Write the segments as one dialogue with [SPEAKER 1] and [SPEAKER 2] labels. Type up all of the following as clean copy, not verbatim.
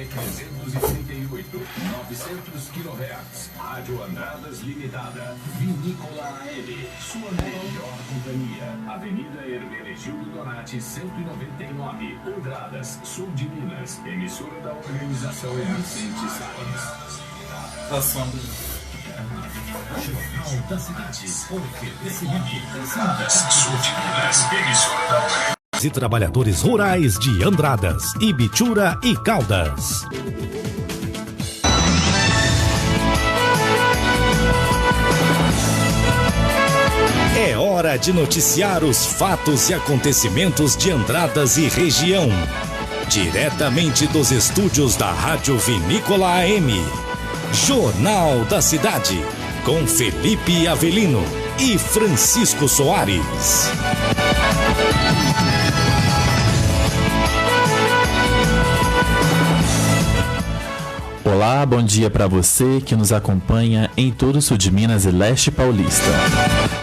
[SPEAKER 1] 338, 900 kHz. Rádio Andradas Limitada. Vinícola AM, sua melhor companhia. Avenida Hermenegildo Donati, 199, Andradas, sul de Minas. Emissora da organização Vicente Salles. Jornal da Cidade. Oferecimento. Sul de Minas. Emissora da organização.
[SPEAKER 2] E trabalhadores rurais de Andradas, Ibitura e Caldas. É hora de noticiar os fatos e acontecimentos de Andradas e região. Diretamente dos estúdios da Rádio Vinícola AM. Jornal da Cidade, com Felipe Avelino e Francisco Soares.
[SPEAKER 3] Olá, bom dia para você que nos acompanha em todo o sul de Minas e leste paulista.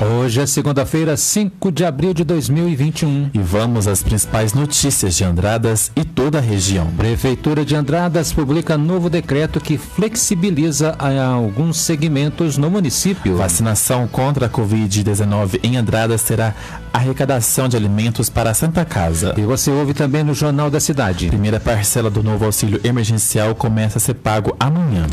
[SPEAKER 4] Hoje é segunda-feira, 5 de abril de 2021.
[SPEAKER 3] E vamos às principais notícias de Andradas e toda a região.
[SPEAKER 4] Prefeitura de Andradas publica novo decreto que flexibiliza alguns segmentos no município.
[SPEAKER 3] Vacinação contra a Covid-19 em Andradas terá arrecadação de alimentos para a Santa Casa.
[SPEAKER 4] E você ouve também no Jornal da Cidade.
[SPEAKER 3] Primeira parcela do novo auxílio emergencial começa a ser pago amanhã.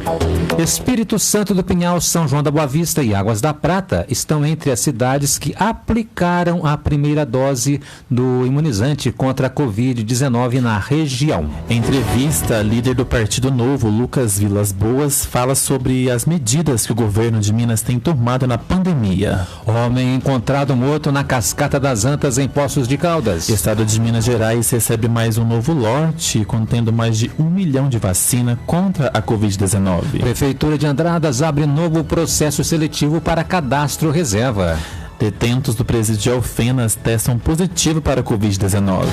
[SPEAKER 4] Espírito Santo do Pinhal, São João da Boa Vista e Águas da Prata estão entre as cidades que aplicaram a primeira dose do imunizante contra a Covid-19 na região.
[SPEAKER 3] Em entrevista, líder do Partido Novo, Lucas Vilas Boas, fala sobre as medidas que o governo de Minas tem tomado na pandemia.
[SPEAKER 4] Homem encontrado morto na Cascata das Antas, em Poços de Caldas.
[SPEAKER 3] Estado de Minas Gerais recebe mais um novo lote, contendo mais de 1 milhão de vacina contra a Covid-19.
[SPEAKER 4] Prefeitura de Andradas abre novo processo seletivo para cadastro reserva.
[SPEAKER 3] Detentos do presídio de Alfenas testam positivo para a Covid-19.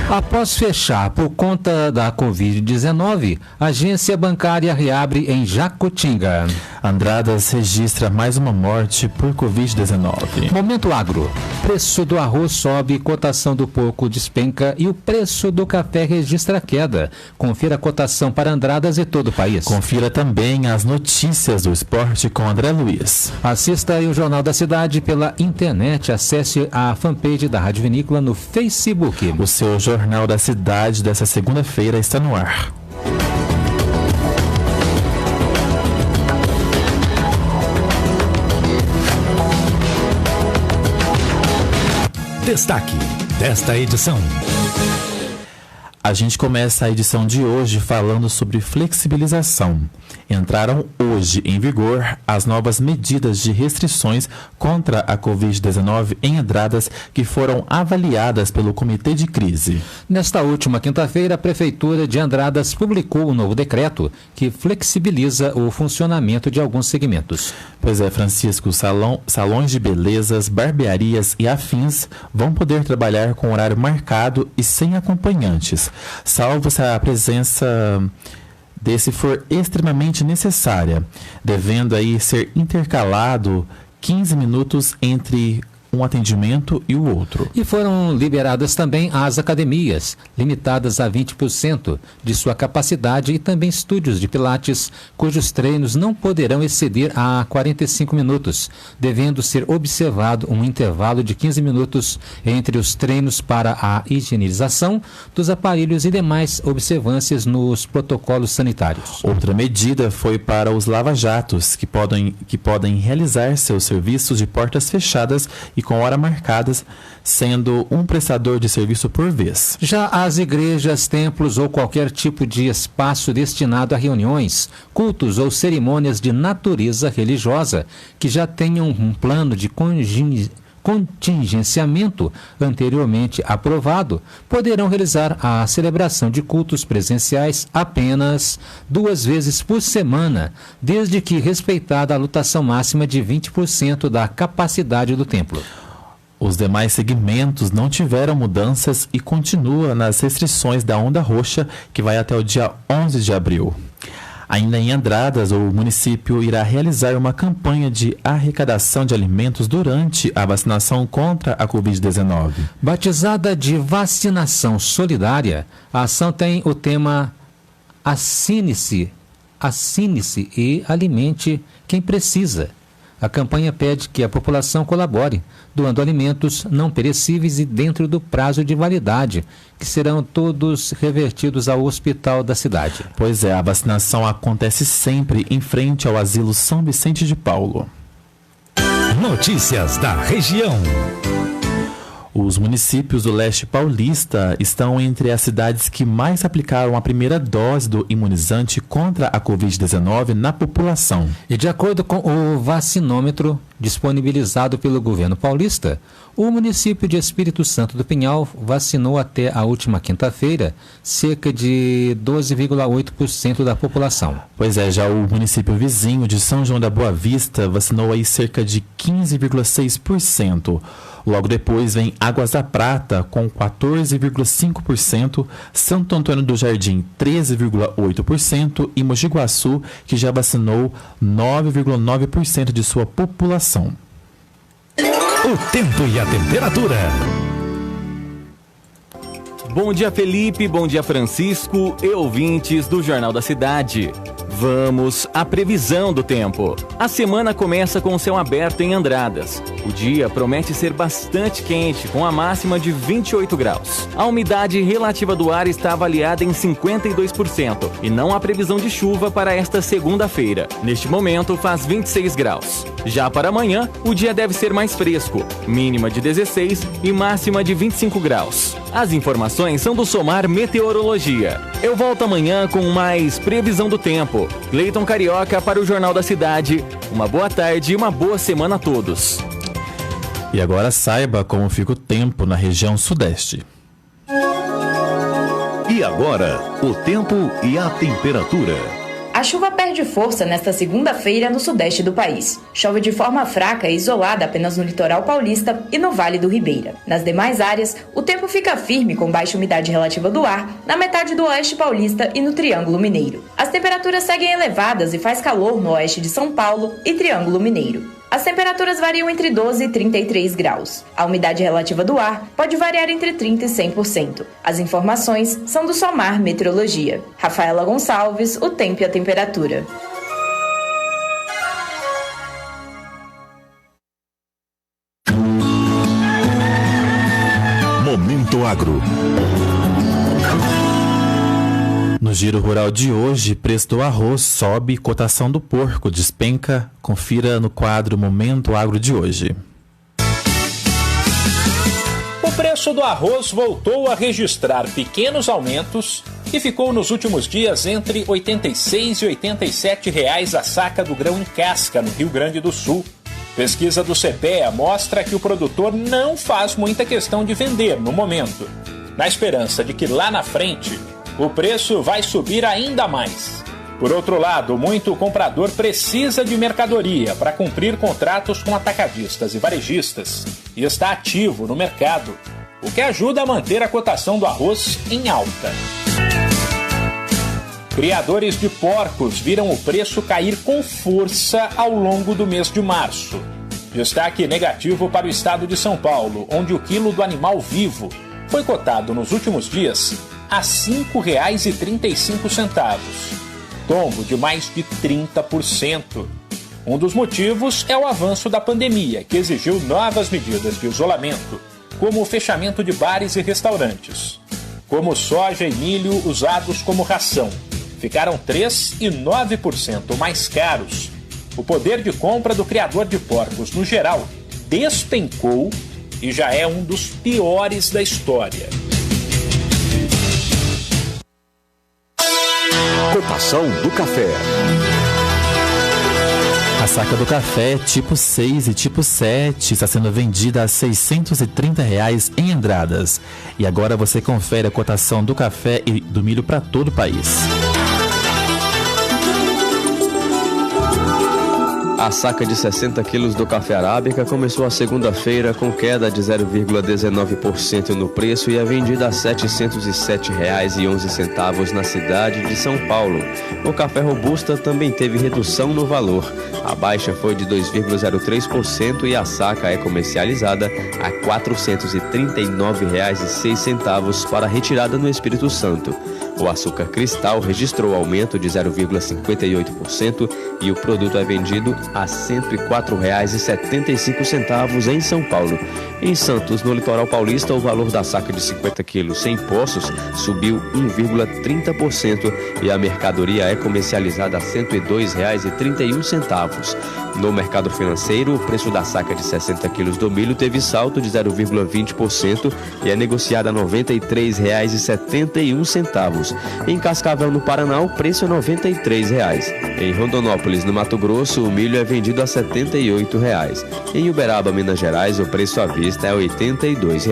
[SPEAKER 4] Após fechar por conta da Covid-19, agência bancária reabre em Jacutinga.
[SPEAKER 3] Andradas registra mais uma morte por Covid-19.
[SPEAKER 4] Momento agro. Preço do arroz sobe, cotação do porco despenca e o preço do café registra queda. Confira a cotação para Andradas e todo o país.
[SPEAKER 3] Confira também as notícias do esporte com André Luiz.
[SPEAKER 4] Assista aí o Jornal da Cidade pela internet. Acesse a fanpage da Rádio Vinícola no Facebook.
[SPEAKER 3] O seu Jornal da Cidade dessa segunda-feira está no ar.
[SPEAKER 2] Destaque desta edição.
[SPEAKER 3] A gente começa a edição de hoje falando sobre flexibilização. Entraram hoje em vigor as novas medidas de restrições contra a Covid-19 em Andradas que foram avaliadas pelo Comitê de Crise.
[SPEAKER 4] Nesta última quinta-feira, a Prefeitura de Andradas publicou um novo decreto que flexibiliza o funcionamento de alguns segmentos.
[SPEAKER 3] Pois é, Francisco, salões de belezas, barbearias e afins vão poder trabalhar com horário marcado e sem acompanhantes, salvo se a presença desse for extremamente necessária, devendo aí ser intercalado 15 minutos entre um atendimento e o outro.
[SPEAKER 4] E foram liberadas também as academias, limitadas a 20% de sua capacidade, e também estúdios de pilates, cujos treinos não poderão exceder a 45 minutos, devendo ser observado um intervalo de 15 minutos entre os treinos para a higienização dos aparelhos e demais observâncias nos protocolos sanitários.
[SPEAKER 3] Outra medida foi para os lava-jatos, que podem realizar seus serviços de portas fechadas e com hora marcadas, sendo um prestador de serviço por vez.
[SPEAKER 4] Já as igrejas, templos ou qualquer tipo de espaço destinado a reuniões, cultos ou cerimônias de natureza religiosa que já tenham um plano de contingenciamento anteriormente aprovado, poderão realizar a celebração de cultos presenciais apenas 2 vezes por semana, desde que respeitada a lotação máxima de 20% da capacidade do templo.
[SPEAKER 3] Os demais segmentos não tiveram mudanças e continua nas restrições da onda roxa, que vai até o dia 11 de abril. Ainda em Andradas, o município irá realizar uma campanha de arrecadação de alimentos durante a vacinação contra a Covid-19.
[SPEAKER 4] Batizada de vacinação solidária, a ação tem o tema Assine-se e alimente quem precisa. A campanha pede que a população colabore, doando alimentos não perecíveis e dentro do prazo de validade, que serão todos revertidos ao hospital da cidade.
[SPEAKER 3] Pois é, a vacinação acontece sempre em frente ao Asilo São Vicente de Paulo.
[SPEAKER 2] Notícias da região.
[SPEAKER 3] Os municípios do leste paulista estão entre as cidades que mais aplicaram a primeira dose do imunizante contra a Covid-19 na população.
[SPEAKER 4] E de acordo com o vacinômetro disponibilizado pelo governo paulista, o município de Espírito Santo do Pinhal vacinou até a última quinta-feira cerca de 12,8% da população.
[SPEAKER 3] Pois é, já o município vizinho de São João da Boa Vista vacinou aí cerca de 15,6%. Logo depois vem Águas da Prata com 14,5%, Santo Antônio do Jardim 13,8% e Mogi Guaçu, que já vacinou 9,9% de sua população.
[SPEAKER 2] O tempo e a temperatura.
[SPEAKER 5] Bom dia, Felipe, bom dia, Francisco e ouvintes do Jornal da Cidade. Vamos à previsão do tempo. A semana começa com o céu aberto em Andradas. O dia promete ser bastante quente, com a máxima de 28 graus. A umidade relativa do ar está avaliada em 52% e não há previsão de chuva para esta segunda-feira. Neste momento faz 26 graus. Já para amanhã, o dia deve ser mais fresco, mínima de 16 e máxima de 25 graus. As informações são do Somar Meteorologia. Eu volto amanhã com mais previsão do tempo. Cleiton Carioca para o Jornal da Cidade. Uma boa tarde e uma boa semana a todos.
[SPEAKER 3] E agora saiba como fica o tempo na região sudeste.
[SPEAKER 2] E agora, o tempo e a temperatura.
[SPEAKER 6] A chuva perde força nesta segunda-feira no sudeste do país. Chove de forma fraca e isolada apenas no litoral paulista e no Vale do Ribeira. Nas demais áreas, o tempo fica firme com baixa umidade relativa do ar na metade do oeste paulista e no Triângulo Mineiro. As temperaturas seguem elevadas e faz calor no oeste de São Paulo e Triângulo Mineiro. As temperaturas variam entre 12 e 33 graus. A umidade relativa do ar pode variar entre 30% e 100%. As informações são do Somar Meteorologia. Rafaela Gonçalves, o tempo e a temperatura.
[SPEAKER 2] Momento Agro.
[SPEAKER 3] No Giro Rural de hoje, preço do arroz sobe, cotação do porco despenca. Confira no quadro Momento Agro de hoje.
[SPEAKER 7] O preço do arroz voltou a registrar pequenos aumentos e ficou nos últimos dias entre R$ 86 e R$ 87 reais a saca do grão em casca no Rio Grande do Sul. Pesquisa do CPEA mostra que o produtor não faz muita questão de vender no momento, na esperança de que lá na frente o preço vai subir ainda mais. Por outro lado, muito comprador precisa de mercadoria para cumprir contratos com atacadistas e varejistas e está ativo no mercado, o que ajuda a manter a cotação do arroz em alta. Criadores de porcos viram o preço cair com força ao longo do mês de março. Destaque negativo para o estado de São Paulo, onde o quilo do animal vivo foi cotado nos últimos dias a R$ 5,35, tombo de mais de 30%. Um dos motivos é o avanço da pandemia, que exigiu novas medidas de isolamento, como o fechamento de bares e restaurantes. Como soja e milho usados como ração ficaram 3% e 9% mais caros, o poder de compra do criador de porcos, no geral, despencou e já é um dos piores da história.
[SPEAKER 2] Cotação do café.
[SPEAKER 3] A saca do café tipo 6 e tipo 7 está sendo vendida a R$ 630 reais em Andradas. E agora você confere a cotação do café e do milho para todo o país.
[SPEAKER 8] A saca de 60 quilos do café arábica começou a segunda-feira com queda de 0,19% no preço e é vendida a R$ 707,11 na cidade de São Paulo. O café robusta também teve redução no valor. A baixa foi de 2,03% e a saca é comercializada a R$ 439,06 para retirada no Espírito Santo. O açúcar cristal registrou aumento de 0,58% e o produto é vendido a R$ 104,75 em São Paulo. Em Santos, no litoral paulista, o valor da saca de 50 quilos sem Poços subiu 1,30% e a mercadoria é comercializada a R$ 102,31. No mercado financeiro, o preço da saca de 60 quilos do milho teve salto de 0,20% e é negociada a R$ 93,71. Em Cascavel, no Paraná, o preço é R$ 93. Em Rondonópolis, no Mato Grosso, o milho é vendido a R$ 78. Em Uberaba, Minas Gerais, o preço à vista é R$ 82.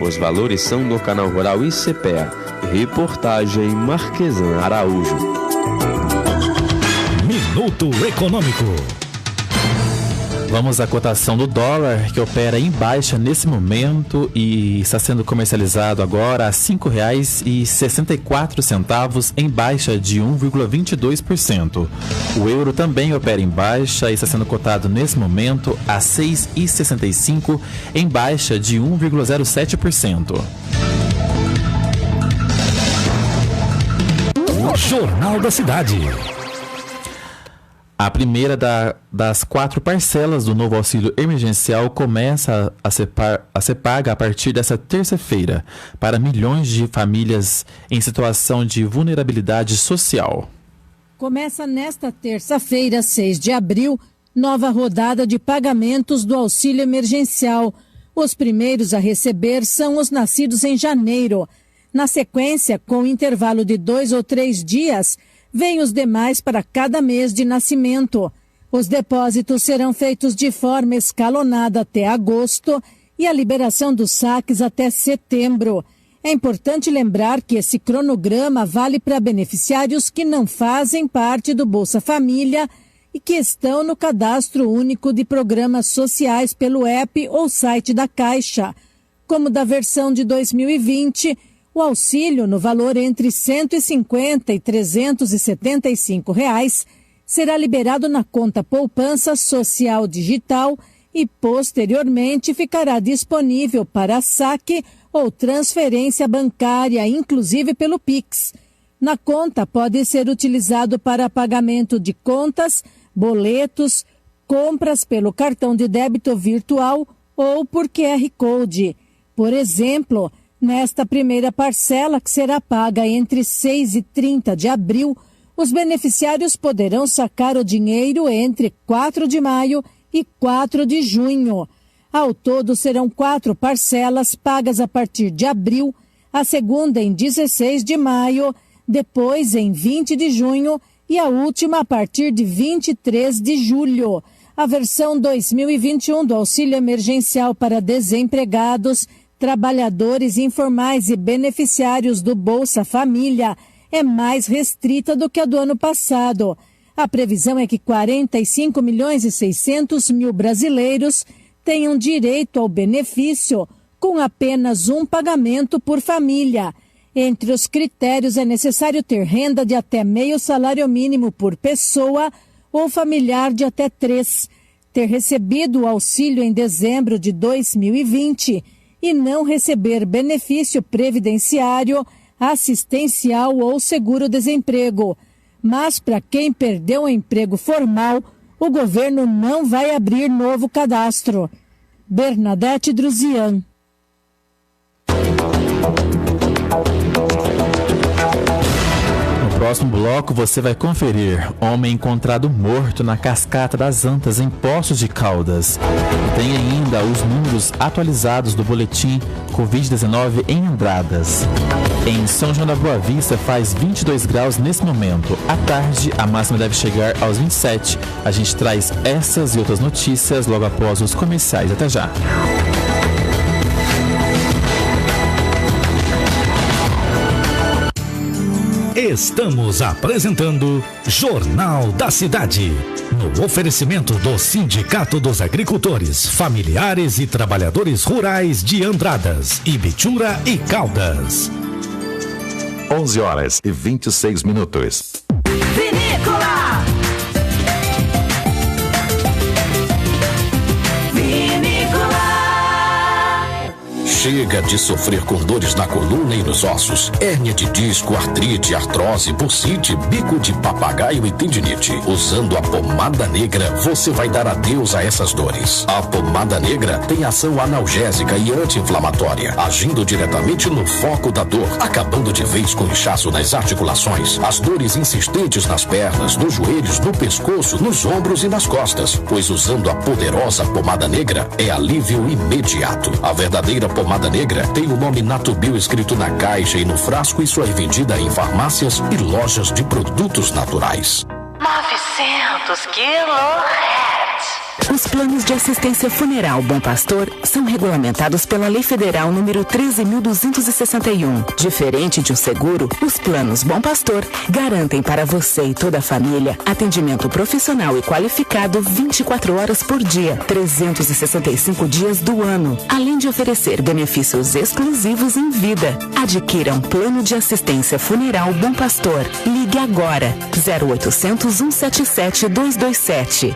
[SPEAKER 8] Os valores são no Canal Rural e CPEA. Reportagem Marquesan Araújo.
[SPEAKER 2] Minuto Econômico.
[SPEAKER 3] Vamos à cotação do dólar, que opera em baixa nesse momento e está sendo comercializado agora a R$ 5,64, em baixa de 1,22%. O euro também opera em baixa e está sendo cotado nesse momento a R$ 6,65, em baixa de 1,07%.
[SPEAKER 2] Jornal da Cidade.
[SPEAKER 3] A primeira das 4 parcelas do novo auxílio emergencial começa a ser paga a partir dessa terça-feira para milhões de famílias em situação de vulnerabilidade social.
[SPEAKER 9] Começa nesta terça-feira, 6 de abril, nova rodada de pagamentos do auxílio emergencial. Os primeiros a receber são os nascidos em janeiro. Na sequência, com intervalo de 2 ou 3 dias, vêm os demais para cada mês de nascimento. Os depósitos serão feitos de forma escalonada até agosto e a liberação dos saques até setembro. É importante lembrar que esse cronograma vale para beneficiários que não fazem parte do Bolsa Família e que estão no Cadastro Único de Programas Sociais pelo app ou site da Caixa. Como da versão de 2020, o auxílio no valor entre R$ 150 e R$ 375 será liberado na conta Poupança Social Digital e, posteriormente, ficará disponível para saque ou transferência bancária, inclusive pelo Pix. Na conta pode ser utilizado para pagamento de contas, boletos, compras pelo cartão de débito virtual ou por QR Code. Por exemplo, nesta primeira parcela, que será paga entre 6 e 30 de abril, os beneficiários poderão sacar o dinheiro entre 4 de maio e 4 de junho. Ao todo, serão 4 parcelas pagas a partir de abril, a segunda em 16 de maio, depois em 20 de junho e a última a partir de 23 de julho. A versão 2021 do auxílio emergencial para desempregados, trabalhadores informais e beneficiários do Bolsa Família é mais restrita do que a do ano passado. A previsão é que 45.600.000 brasileiros tenham direito ao benefício com apenas um pagamento por família. Entre os critérios é necessário ter renda de até meio salário mínimo por pessoa ou familiar de até 3, ter recebido o auxílio em dezembro de 2020 e não receber benefício previdenciário, assistencial ou seguro-desemprego. Mas para quem perdeu o emprego formal, o governo não vai abrir novo cadastro. Bernadette Druzian.
[SPEAKER 3] No próximo bloco você vai conferir: homem encontrado morto na Cascata das Antas, em Poços de Caldas. Tem ainda os números atualizados do boletim Covid-19 em Andradas. Em São João da Boa Vista faz 22 graus nesse momento. À tarde, a máxima deve chegar aos 27. A gente traz essas e outras notícias logo após os comerciais. Até já.
[SPEAKER 2] Estamos apresentando Jornal da Cidade, no oferecimento do Sindicato dos Agricultores, Familiares e Trabalhadores Rurais de Andradas, Ibitura e Caldas.
[SPEAKER 10] 11h26.
[SPEAKER 11] Vinícola!
[SPEAKER 12] Chega de sofrer com dores na coluna e nos ossos, hérnia de disco, artrite, artrose, bursite, bico de papagaio e tendinite. Usando a pomada negra, você vai dar adeus a essas dores. A pomada negra tem ação analgésica e anti-inflamatória, agindo diretamente no foco da dor, acabando de vez com o inchaço nas articulações, as dores insistentes nas pernas, nos joelhos, no pescoço, nos ombros e nas costas, pois usando a poderosa pomada negra é alívio imediato. A verdadeira pomada negra tem o nome Natubio escrito na caixa e no frasco e só é vendida em farmácias e lojas de produtos naturais.
[SPEAKER 11] 900 kHz.
[SPEAKER 13] Os planos de assistência funeral Bom Pastor são regulamentados pela Lei Federal número 13.261. Diferente de um seguro, os planos Bom Pastor garantem para você e toda a família atendimento profissional e qualificado 24 horas por dia, 365 dias do ano, além de oferecer benefícios exclusivos em vida. Adquira um plano de assistência funeral Bom Pastor. Ligue agora 0800 177 227.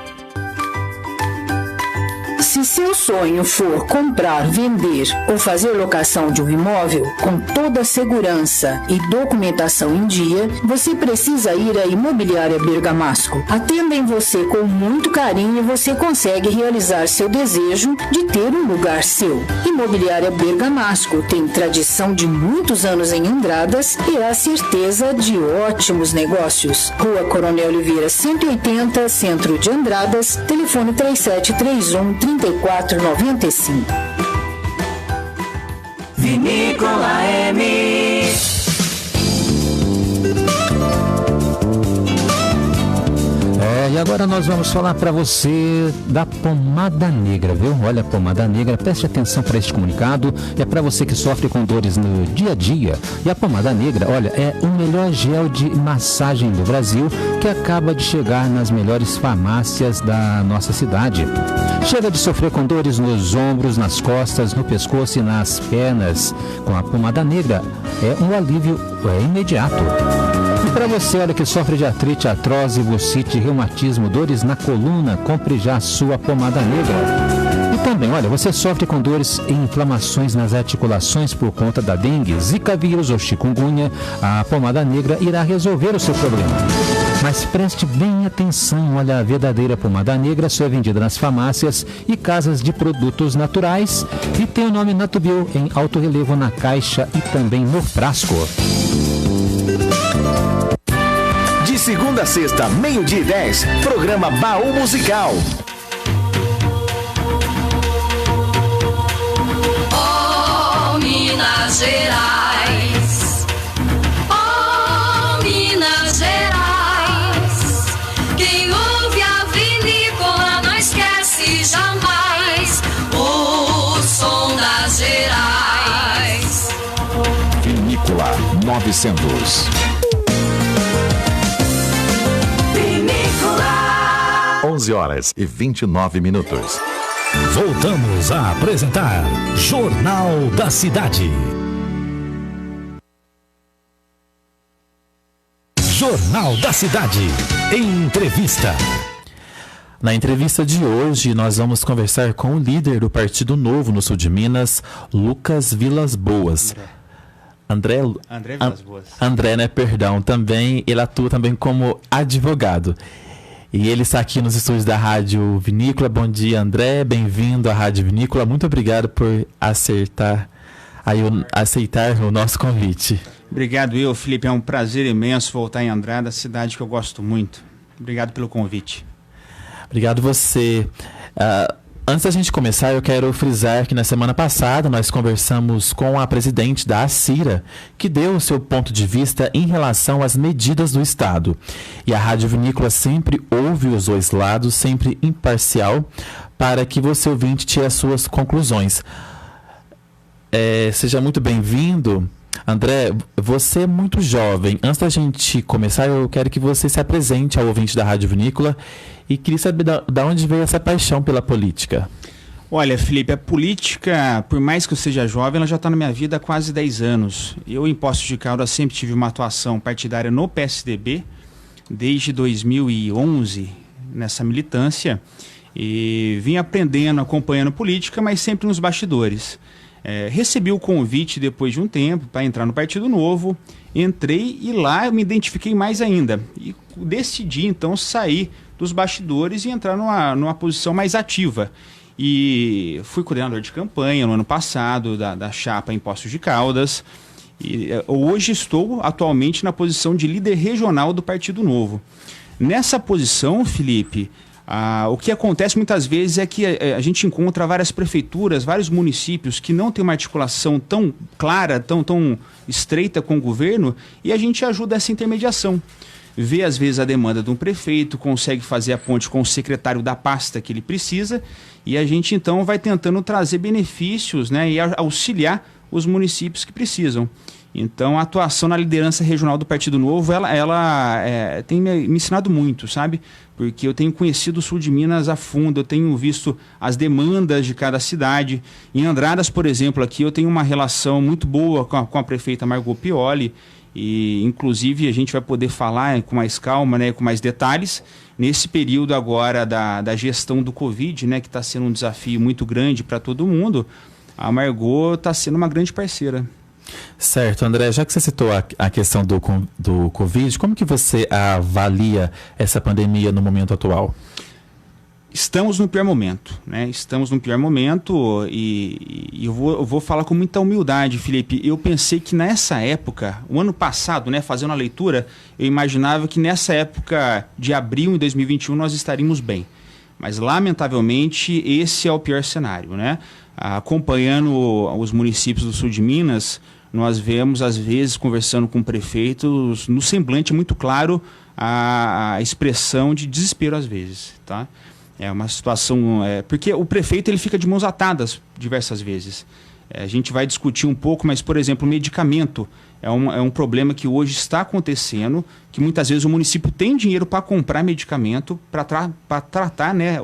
[SPEAKER 14] Se seu sonho for comprar, vender ou fazer locação de um imóvel com toda a segurança e documentação em dia, você precisa ir à Imobiliária Bergamasco. Atendem você com muito carinho e você consegue realizar seu desejo de ter um lugar seu. Imobiliária Bergamasco tem tradição de muitos anos em Andradas e a certeza de ótimos negócios. Rua Coronel Oliveira 180, Centro de Andradas, telefone 3731 3495.
[SPEAKER 11] Vinícola M.
[SPEAKER 4] E agora nós vamos falar para você da pomada negra, viu? Olha, a pomada negra, preste atenção para este comunicado, é para você que sofre com dores no dia a dia. E a pomada negra, olha, é o melhor gel de massagem do Brasil que acaba de chegar nas melhores farmácias da nossa cidade. Chega de sofrer com dores nos ombros, nas costas, no pescoço e nas pernas. Com a pomada negra, é um alívio imediato. E para você, olha, que sofre de artrite, artrose, bursite, reumatismo, dores na coluna, compre já a sua pomada negra. E também, olha, você sofre com dores e inflamações nas articulações por conta da dengue, zika vírus ou chikungunya, a pomada negra irá resolver o seu problema. Mas preste bem atenção, olha, a verdadeira pomada negra só é vendida nas farmácias e casas de produtos naturais e tem o nome Natubio em alto relevo na caixa e também no frasco.
[SPEAKER 2] De segunda a sexta, 12:10, programa Baú Musical.
[SPEAKER 11] Oh, Minas Gerais. Oh, Minas Gerais. Quem ouve a vinícola não esquece jamais o som das Gerais.
[SPEAKER 10] Vinícola 900. 11h29.
[SPEAKER 2] Voltamos a apresentar Jornal da Cidade. Jornal da Cidade. Entrevista.
[SPEAKER 3] Na entrevista de hoje, nós vamos conversar com o líder do Partido Novo no sul de Minas, Lucas Vilas Boas. André Vilas Boas. André, né? Perdão. Também, ele atua também como advogado. E ele está aqui nos estúdios da Rádio Vinícola. Bom dia, André. Bem-vindo à Rádio Vinícola. Muito obrigado por aceitar o nosso convite.
[SPEAKER 15] Obrigado, Felipe. É um prazer imenso voltar em Andradas, cidade que eu gosto muito. Obrigado pelo convite.
[SPEAKER 3] Obrigado você. Antes da gente começar, eu quero frisar que na semana passada nós conversamos com a presidente da ACIRA, que deu o seu ponto de vista em relação às medidas do Estado. E a Rádio Vinícola sempre ouve os dois lados, sempre imparcial, para que você, ouvinte, tire as suas conclusões. Seja muito bem-vindo. André, você é muito jovem. Antes da gente começar, eu quero que você se apresente ao ouvinte da Rádio Vinícola e queria saber da onde veio essa paixão pela política.
[SPEAKER 15] Olha, Felipe, a política, por mais que eu seja jovem, ela já está na minha vida há quase 10 anos. Eu, em Poços de Caldas, sempre tive uma atuação partidária no PSDB, desde 2011, nessa militância, e vim aprendendo, acompanhando política, mas sempre nos bastidores. Recebi o convite depois de um tempo para entrar no Partido Novo, entrei e lá eu me identifiquei mais ainda. E decidi então sair dos bastidores e entrar numa posição mais ativa. E fui coordenador de campanha no ano passado da chapa em Poços de Caldas. E hoje estou atualmente na posição de líder regional do Partido Novo. Nessa posição, Felipe, o que acontece muitas vezes é que a gente encontra várias prefeituras, vários municípios que não têm uma articulação tão clara, tão estreita com o governo, e a gente ajuda essa intermediação. Vê às vezes a demanda de um prefeito, consegue fazer a ponte com o secretário da pasta que ele precisa, e a gente então vai tentando trazer benefícios, né, e auxiliar os municípios que precisam. Então, a atuação na liderança regional do Partido Novo, ela tem me ensinado muito, sabe? Porque eu tenho conhecido o sul de Minas a fundo, eu tenho visto as demandas de cada cidade. Em Andradas, por exemplo, aqui eu tenho uma relação muito boa com a prefeita Margot Pioli, e inclusive a gente vai poder falar com mais calma, né, com mais detalhes, nesse período agora da gestão do Covid, né, que está sendo um desafio muito grande para todo mundo. A Margot está sendo uma grande parceira.
[SPEAKER 3] Certo, André, já que você citou a questão do Covid, como que você avalia essa pandemia no momento atual?
[SPEAKER 15] Estamos no pior momento, né? Estamos no pior momento e eu vou falar com muita humildade, Felipe. Eu pensei que nessa época, o ano passado, né, fazendo a leitura, eu imaginava que nessa época de abril de 2021 nós estaríamos bem. Mas, lamentavelmente, esse é o pior cenário, né? Acompanhando os municípios do sul de Minas, nós vemos, às vezes, conversando com prefeitos, no semblante muito claro, a expressão de desespero, às vezes, tá? É uma situação... porque o prefeito ele fica de mãos atadas diversas vezes. A gente vai discutir um pouco, mas, por exemplo, o medicamento é um problema que hoje está acontecendo, que muitas vezes o município tem dinheiro para comprar medicamento para tratar, né,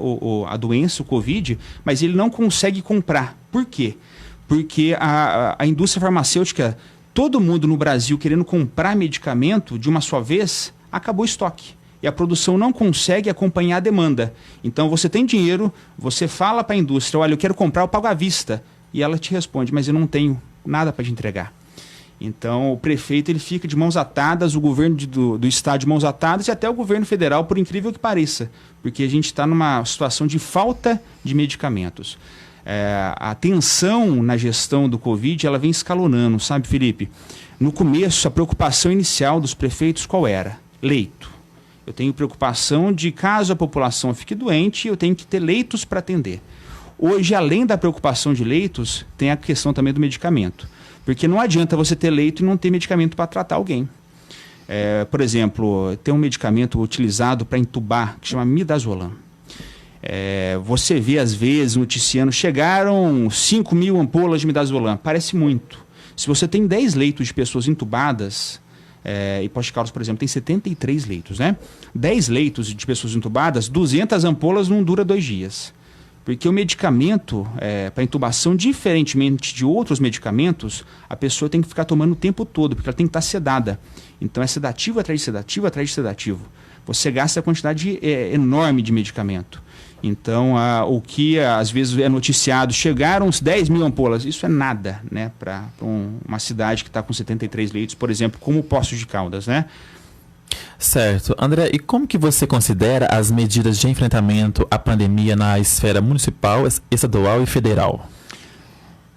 [SPEAKER 15] a doença, o Covid, mas ele não consegue comprar. Por quê? Porque a indústria farmacêutica, todo mundo no Brasil querendo comprar medicamento de uma só vez, acabou o estoque. E a produção não consegue acompanhar a demanda. Então você tem dinheiro, você fala para a indústria, olha, eu quero comprar, eu pago à vista. E ela te responde, mas eu não tenho nada para te entregar. Então o prefeito ele fica de mãos atadas, o governo do estado de mãos atadas e até o governo federal, por incrível que pareça. Porque a gente está numa situação de falta de medicamentos. A tensão na gestão do Covid, ela vem escalonando, sabe, Felipe? No começo, a preocupação inicial dos prefeitos qual era? Leito. Eu tenho preocupação de caso a população fique doente, eu tenho que ter leitos para atender. Hoje, além da preocupação de leitos, tem a questão também do medicamento. Porque não adianta você ter leito e não ter medicamento para tratar alguém. Por exemplo, tem um medicamento utilizado para entubar, que chama midazolam. Você vê, às vezes, noticiando, chegaram 5.000 ampolas de midazolam. Parece muito. Se você tem 10 leitos de pessoas entubadas... e Poços de Caldas, por exemplo, tem 73 leitos, né? 10 leitos de pessoas entubadas, 200 ampolas não dura 2 dias. Porque o medicamento, para intubação, diferentemente de outros medicamentos, a pessoa tem que ficar tomando o tempo todo, porque ela tem que estar sedada. Então é sedativo atrás de sedativo atrás de sedativo. Você gasta a quantidade enorme de medicamento. Então, o que às vezes é noticiado, chegaram uns 10.000 ampolas, isso é nada, né, para uma cidade que está com 73 leitos, por exemplo, como Poços de Caldas, né?
[SPEAKER 3] Certo. André, e como que você considera as medidas de enfrentamento à pandemia na esfera municipal, estadual e federal?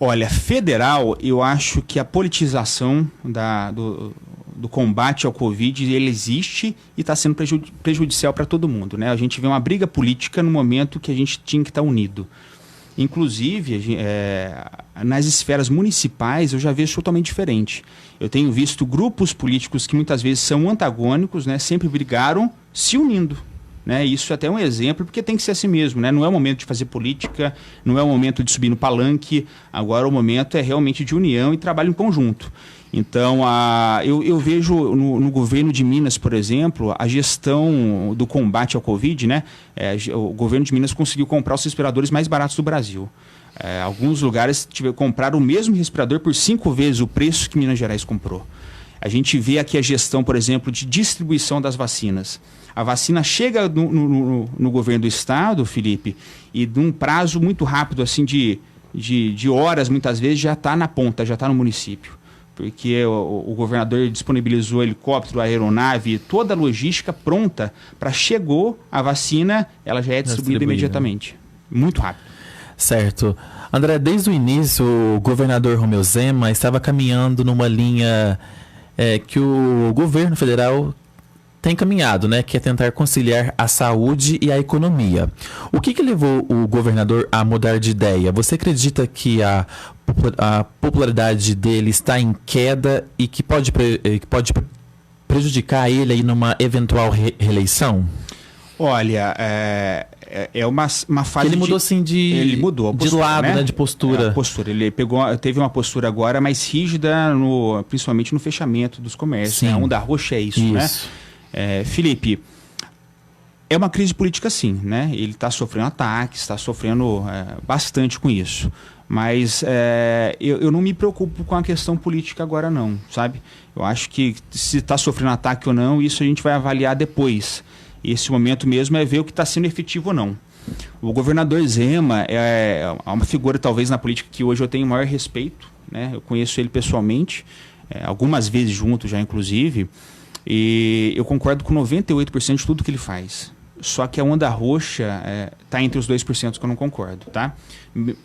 [SPEAKER 15] Olha, federal, eu acho que a politização do combate ao Covid, ele existe e está sendo prejudicial para todo mundo, né? A gente vê uma briga política no momento que a gente tinha que estar unido. Inclusive, nas esferas municipais, eu já vejo totalmente diferente. Eu tenho visto grupos políticos que muitas vezes são antagônicos, né? Sempre brigaram se unindo. Né? Isso é até um exemplo, porque tem que ser assim mesmo, né? Não é o momento de fazer política, não é o momento de subir no palanque, agora o momento é realmente de união e trabalho em conjunto. Então, eu vejo no governo de Minas, por exemplo, a gestão do combate ao Covid, né? O governo de Minas conseguiu comprar os respiradores mais baratos do Brasil. Alguns lugares compraram o mesmo respirador por 5 vezes o preço que Minas Gerais comprou. A gente vê aqui a gestão, por exemplo, de distribuição das vacinas. A vacina chega no governo do estado, Felipe, e num prazo muito rápido, assim, de de horas, muitas vezes, já está na ponta, já está no município. Porque o governador disponibilizou helicóptero, aeronave, toda a logística pronta para chegou a vacina, ela já é distribuída imediatamente. Muito rápido.
[SPEAKER 3] Certo. André, desde o início, o governador Romeu Zema estava caminhando numa linha que o governo federal tem caminhado, né? Que é tentar conciliar a saúde e a economia. O que levou o governador a mudar de ideia? Você acredita que a popularidade dele está em queda e que pode prejudicar ele aí numa eventual reeleição?
[SPEAKER 15] Olha, é uma fase.
[SPEAKER 3] Ele mudou assim
[SPEAKER 15] ele mudou a postura,
[SPEAKER 3] de lado, né? De postura.
[SPEAKER 15] A postura. Ele teve uma postura agora mais rígida, principalmente no fechamento dos comércios. Né? A onda roxa é isso, né? Felipe, é uma crise política sim, né? Ele está sofrendo ataques, está sofrendo bastante com isso. Mas eu não me preocupo com a questão política agora não, sabe? Eu acho que se está sofrendo ataque ou não, isso a gente vai avaliar depois. Esse momento mesmo é ver o que está sendo efetivo ou não. O governador Zema é uma figura talvez na política que hoje eu tenho maior respeito, né? Eu conheço ele pessoalmente, algumas vezes junto já inclusive, e eu concordo com 98% de tudo que ele faz. Só que a onda roxa está entre os 2% que eu não concordo, tá?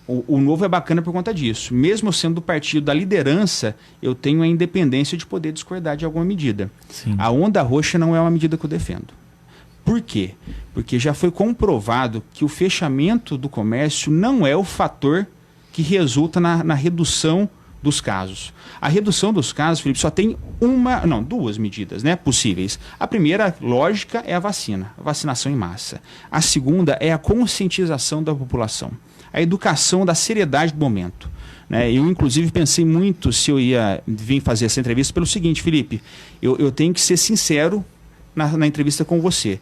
[SPEAKER 15] O Novo é bacana por conta disso. Mesmo sendo do partido da liderança, eu tenho a independência de poder discordar de alguma medida. Sim. A onda roxa não é uma medida que eu defendo. Por quê? Porque já foi comprovado que o fechamento do comércio não é o fator que resulta na redução dos casos. A redução dos casos, Felipe, só tem duas medidas, né, possíveis. A primeira, lógica, é a vacina, a vacinação em massa. A segunda é a conscientização da população, a educação da seriedade do momento. Né? Eu, inclusive, pensei muito se eu ia vir fazer essa entrevista pelo seguinte, Felipe, eu tenho que ser sincero na entrevista com você.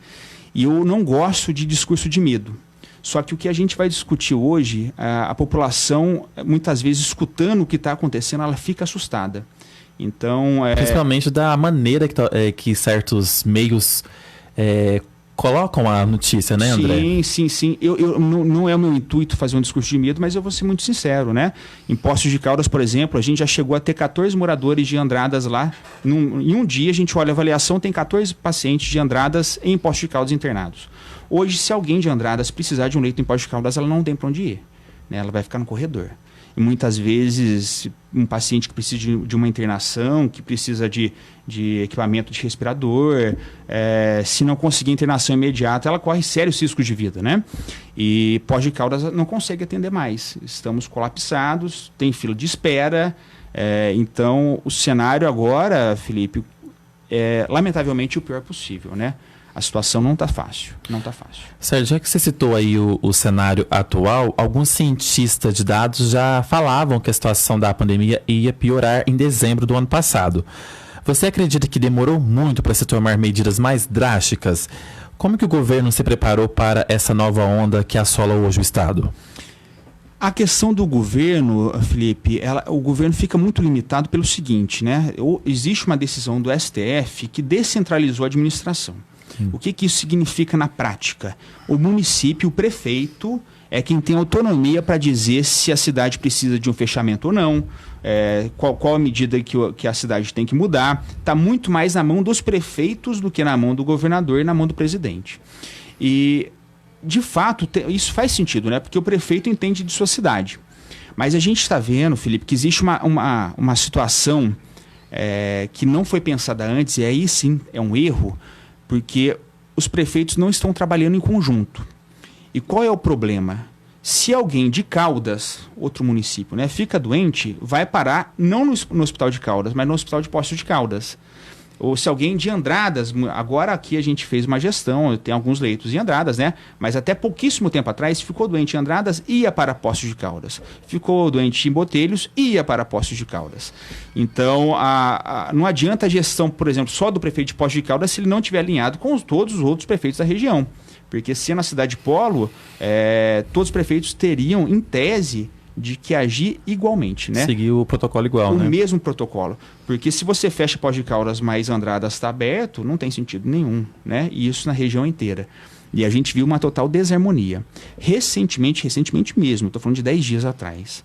[SPEAKER 15] E eu não gosto de discurso de medo. Só que o que a gente vai discutir hoje, a população, muitas vezes, escutando o que está acontecendo, ela fica assustada. Então,
[SPEAKER 3] principalmente da maneira que certos meios colocam a notícia, né, André?
[SPEAKER 15] Sim. Não é o meu intuito fazer um discurso de medo, mas eu vou ser muito sincero, né? Em Poços de Caldas, por exemplo, a gente já chegou a ter 14 moradores de Andradas lá. Em um dia, a gente olha a avaliação, tem 14 pacientes de Andradas em Poços de Caldas internados. Hoje, se alguém de Andradas precisar de um leito em Poços de Caldas, ela não tem para onde ir, né? Ela vai ficar no corredor. E muitas vezes, um paciente que precisa de uma internação, que precisa de equipamento de respirador, se não conseguir internação imediata, ela corre sérios riscos de vida, né? E Poços de Caldas não consegue atender mais. Estamos colapsados, tem fila de espera. Então, o cenário agora, Felipe, é lamentavelmente o pior possível, né? A situação não está fácil,
[SPEAKER 3] Sérgio, já que você citou aí o cenário atual, alguns cientistas de dados já falavam que a situação da pandemia ia piorar em dezembro do ano passado. Você acredita que demorou muito para se tomar medidas mais drásticas? Como que o governo se preparou para essa nova onda que assola hoje o Estado?
[SPEAKER 15] A questão do governo, Felipe, o governo fica muito limitado pelo seguinte, né? Existe uma decisão do STF que descentralizou a administração. O que isso significa na prática? O município, o prefeito, é quem tem autonomia para dizer se a cidade precisa de um fechamento ou não, qual a medida que a cidade tem que mudar. Está muito mais na mão dos prefeitos do que na mão do governador e na mão do presidente. E, de fato, isso faz sentido, né? Porque o prefeito entende de sua cidade. Mas a gente está vendo, Felipe, que existe uma situação que não foi pensada antes, e aí sim é um erro, porque os prefeitos não estão trabalhando em conjunto. E qual é o problema? Se alguém de Caldas, outro município, né, fica doente, vai parar não no Hospital de Caldas, mas no Hospital de Poços de Caldas. Ou se alguém de Andradas, agora aqui a gente fez uma gestão, tem alguns leitos em Andradas, né? Mas até pouquíssimo tempo atrás ficou doente em Andradas, ia para Poços de Caldas. Ficou doente em Botelhos, ia para Poços de Caldas. Então, não adianta a gestão, por exemplo, só do prefeito de Poços de Caldas se ele não estiver alinhado com todos os outros prefeitos da região. Porque se na cidade polo, todos os prefeitos teriam, em tese, de que agir igualmente, né?
[SPEAKER 3] Seguir o protocolo igual, né?
[SPEAKER 15] O mesmo protocolo. Porque se você fecha Poços de Caldas, mas Andradas está aberto, não tem sentido nenhum, né? E isso na região inteira. E a gente viu uma total desarmonia. Recentemente mesmo, estou falando de 10 dias atrás,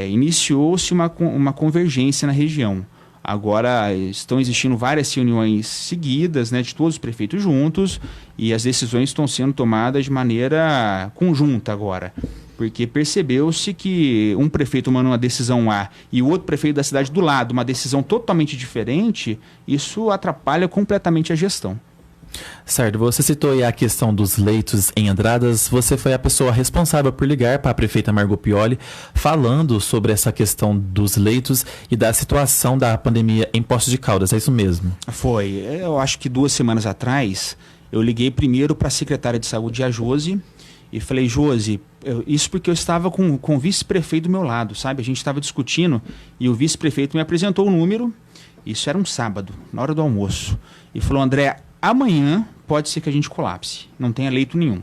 [SPEAKER 15] iniciou-se uma convergência na região. Agora estão existindo várias reuniões seguidas, né, de todos os prefeitos juntos, e as decisões estão sendo tomadas de maneira conjunta agora. Porque percebeu-se que um prefeito manda uma decisão A e o outro prefeito da cidade do lado, uma decisão totalmente diferente, isso atrapalha completamente a gestão.
[SPEAKER 3] Certo, você citou aí a questão dos leitos em Andradas, você foi a pessoa responsável por ligar para a prefeita Margot Pioli falando sobre essa questão dos leitos e da situação da pandemia em Poços de Caldas, é isso mesmo?
[SPEAKER 15] Foi, eu acho que 2 semanas atrás eu liguei primeiro para a secretária de saúde, a Josi, e falei, Josi, isso porque eu estava com o vice-prefeito do meu lado, sabe? A gente estava discutindo e o vice-prefeito me apresentou o número, isso era um sábado, na hora do almoço, e falou, André, amanhã pode ser que a gente colapse, não tenha leito nenhum.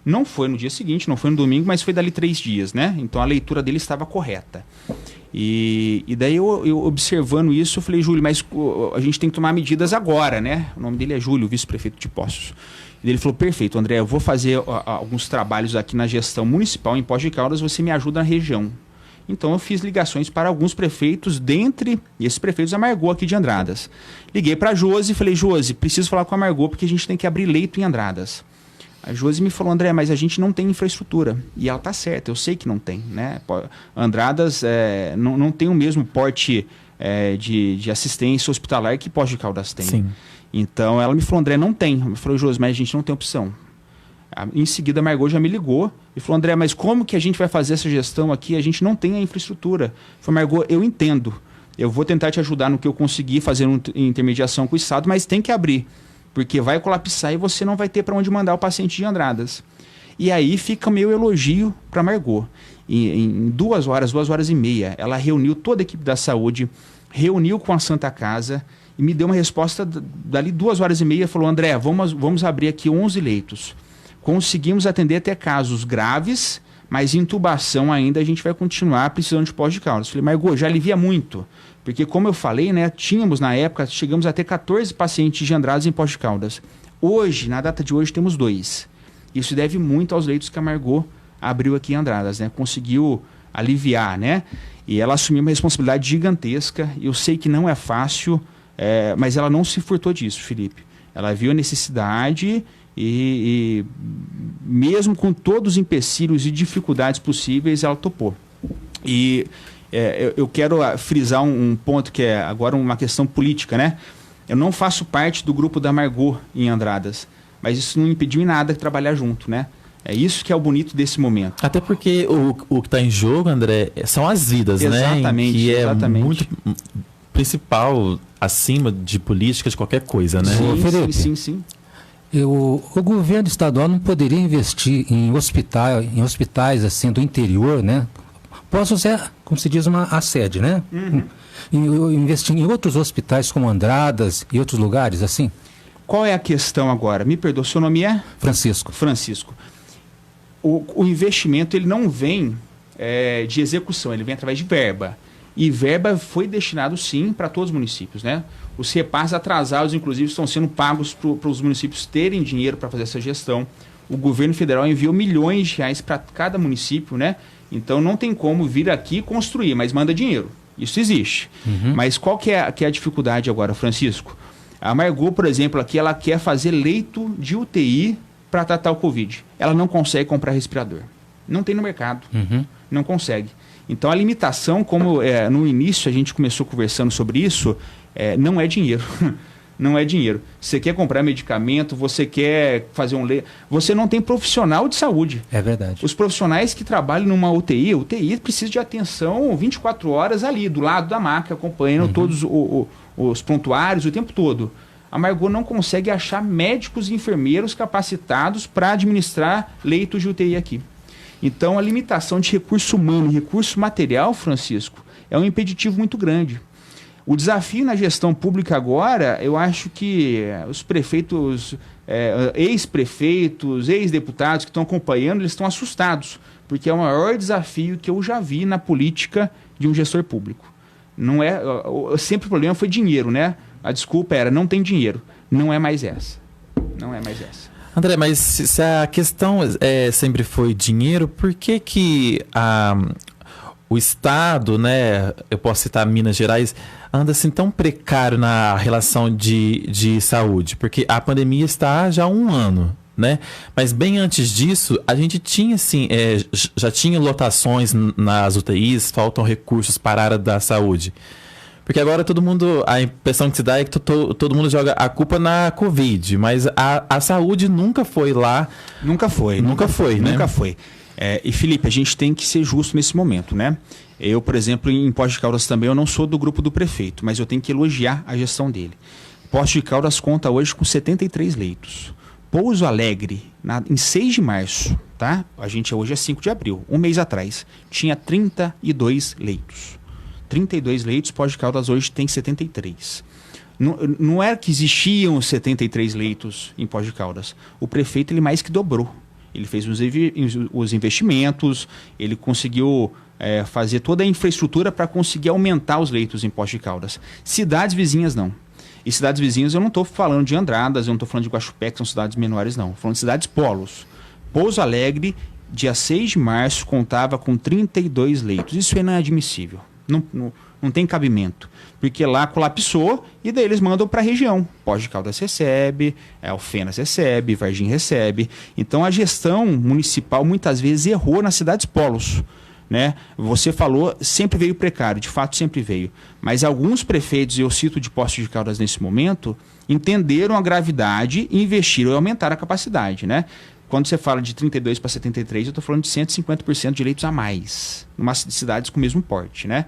[SPEAKER 15] Não foi no dia seguinte, não foi no domingo, mas foi dali 3 dias, né? Então a leitura dele estava correta. E daí eu observando isso, eu falei, Júlio, mas a gente tem que tomar medidas agora, né? O nome dele é Júlio, vice-prefeito de Poços. E ele falou, perfeito, André, eu vou fazer alguns trabalhos aqui na gestão municipal em Poços de Caldas, você me ajuda na região. Então eu fiz ligações para alguns prefeitos, dentre esses prefeitos a Margot aqui de Andradas. Liguei para a Josi e falei, Josi, preciso falar com a Margot porque a gente tem que abrir leito em Andradas. A Josi me falou, André, mas a gente não tem infraestrutura. E ela está certa, eu sei que não tem, né? Andradas não tem o mesmo porte de assistência hospitalar que Poços de Caldas tem.
[SPEAKER 3] Sim.
[SPEAKER 15] Então ela me falou, André, não tem. Eu falei, Josi, mas a gente não tem opção. Em seguida a Margot já me ligou e falou, André, mas como que a gente vai fazer essa gestão aqui? A gente não tem a infraestrutura. Eu falei, Margot, eu entendo. Eu vou tentar te ajudar no que eu conseguir fazer intermediação com o Estado, mas tem que abrir. Porque vai colapsar e você não vai ter para onde mandar o paciente de Andradas. E aí fica meu elogio para Margot. Em 2 horas, 2 horas e meia, ela reuniu toda a equipe da saúde, reuniu com a Santa Casa e me deu uma resposta dali 2 horas e meia. Falou, André, vamos abrir aqui 11 leitos. Conseguimos atender até casos graves, mas intubação ainda a gente vai continuar precisando de Poços de Caldas. Falei, Margot, já alivia muito. Porque como eu falei, né, tínhamos na época, chegamos a ter 14 pacientes de Andradas em Poços de Caldas. Hoje, na data de hoje, temos 2. Isso deve muito aos leitos que a Margot abriu aqui em Andradas, né? Conseguiu aliviar, né? E ela assumiu uma responsabilidade gigantesca. Eu sei que não é fácil, mas ela não se furtou disso, Felipe. Ela viu a necessidade e mesmo com todos os empecilhos e dificuldades possíveis, ela topou. E eu quero frisar um ponto que é agora uma questão política, né? Eu não faço parte do grupo da Margot em Andradas, mas isso não impediu em nada de trabalhar junto, né? É isso que é o bonito desse momento.
[SPEAKER 3] Até porque o que está em jogo, André, são as vidas,
[SPEAKER 15] exatamente,
[SPEAKER 3] né? Que
[SPEAKER 15] exatamente.
[SPEAKER 3] É muito principal acima de política, de qualquer coisa, né?
[SPEAKER 15] Sim.
[SPEAKER 4] O governo estadual não poderia investir em hospitais assim do interior, né? Poços é, como se diz, a sede, né?
[SPEAKER 15] Uhum.
[SPEAKER 4] Investir em outros hospitais como Andradas e outros lugares assim?
[SPEAKER 15] Qual é a questão agora? Me perdoa, seu nome é?
[SPEAKER 4] Francisco.
[SPEAKER 15] O investimento ele não vem de execução, ele vem através de verba. E verba foi destinado sim para todos os municípios, né? Os repasses atrasados, inclusive, estão sendo pagos para os municípios terem dinheiro para fazer essa gestão. O governo federal enviou milhões de reais para cada município, né? Então não tem como vir aqui construir, mas manda dinheiro. Isso existe. Uhum. Mas qual que é a dificuldade agora, Francisco? A Margot, por exemplo, aqui ela quer fazer leito de UTI para tratar o Covid. Ela não consegue comprar respirador. Não tem no mercado.
[SPEAKER 4] Uhum.
[SPEAKER 15] Não consegue. Então a limitação, como no início a gente começou conversando sobre isso, não é dinheiro. Não é dinheiro. Você quer comprar medicamento, você quer fazer um leito, você não tem profissional de saúde.
[SPEAKER 4] É verdade.
[SPEAKER 15] Os profissionais que trabalham numa UTI precisa de atenção 24 horas ali, do lado da maca, acompanhando todos os prontuários o tempo todo. A Margot não consegue achar médicos e enfermeiros capacitados para administrar leitos de UTI aqui. Então a limitação de recurso humano e recurso material, Francisco, é um impeditivo muito grande. O desafio na gestão pública agora, eu acho que os prefeitos, ex-prefeitos, ex-deputados que estão acompanhando, eles estão assustados, porque é o maior desafio que eu já vi na política de um gestor público. Não é, sempre o problema foi dinheiro, né? A desculpa era, não tem dinheiro. Não é mais essa. Não é mais essa.
[SPEAKER 3] André, mas se a questão sempre foi dinheiro, por que o Estado, né, eu posso citar Minas Gerais, anda assim tão precário na relação de saúde? Porque a pandemia está já há 1 ano, né? Mas bem antes disso, a gente tinha assim, já tinha lotações nas UTIs, faltam recursos para a área da saúde. Porque agora a impressão que se dá é que todo mundo joga a culpa na Covid, mas a saúde nunca foi lá.
[SPEAKER 15] Nunca foi, né? Nunca foi. E Felipe, a gente tem que ser justo nesse momento, né? Eu, por exemplo, em Poços de Caldas também, eu não sou do grupo do prefeito, mas eu tenho que elogiar a gestão dele. Poços de Caldas conta hoje com 73 leitos. Pouso Alegre, em 6 de março, tá? A gente hoje é 5 de abril, 1 mês atrás, tinha 32 leitos. 32 leitos, Poços de Caldas hoje tem 73. Não é que existiam 73 leitos em Poços de Caldas. O prefeito, ele mais que dobrou. Ele fez os investimentos, ele conseguiu fazer toda a infraestrutura para conseguir aumentar os leitos em Poços de Caldas. Cidades vizinhas, não. E cidades vizinhas, eu não estou falando de Andradas, eu não estou falando de Guaxupé, que são cidades menores, não. Estou falando de cidades polos. Pouso Alegre, dia 6 de março, contava com 32 leitos. Isso é inadmissível. Não tem cabimento, porque lá colapsou e daí eles mandam para a região. Poços de Caldas recebe, Alfenas recebe, Varginha recebe. Então a gestão municipal muitas vezes errou nas cidades polos, né? Você falou, sempre veio precário, de fato sempre veio. Mas alguns prefeitos, eu cito de Poços de Caldas nesse momento, entenderam a gravidade e investiram e aumentaram a capacidade, né? Quando você fala de 32 para 73, eu estou falando de 150% de leitos a mais, em umas cidades com o mesmo porte, né?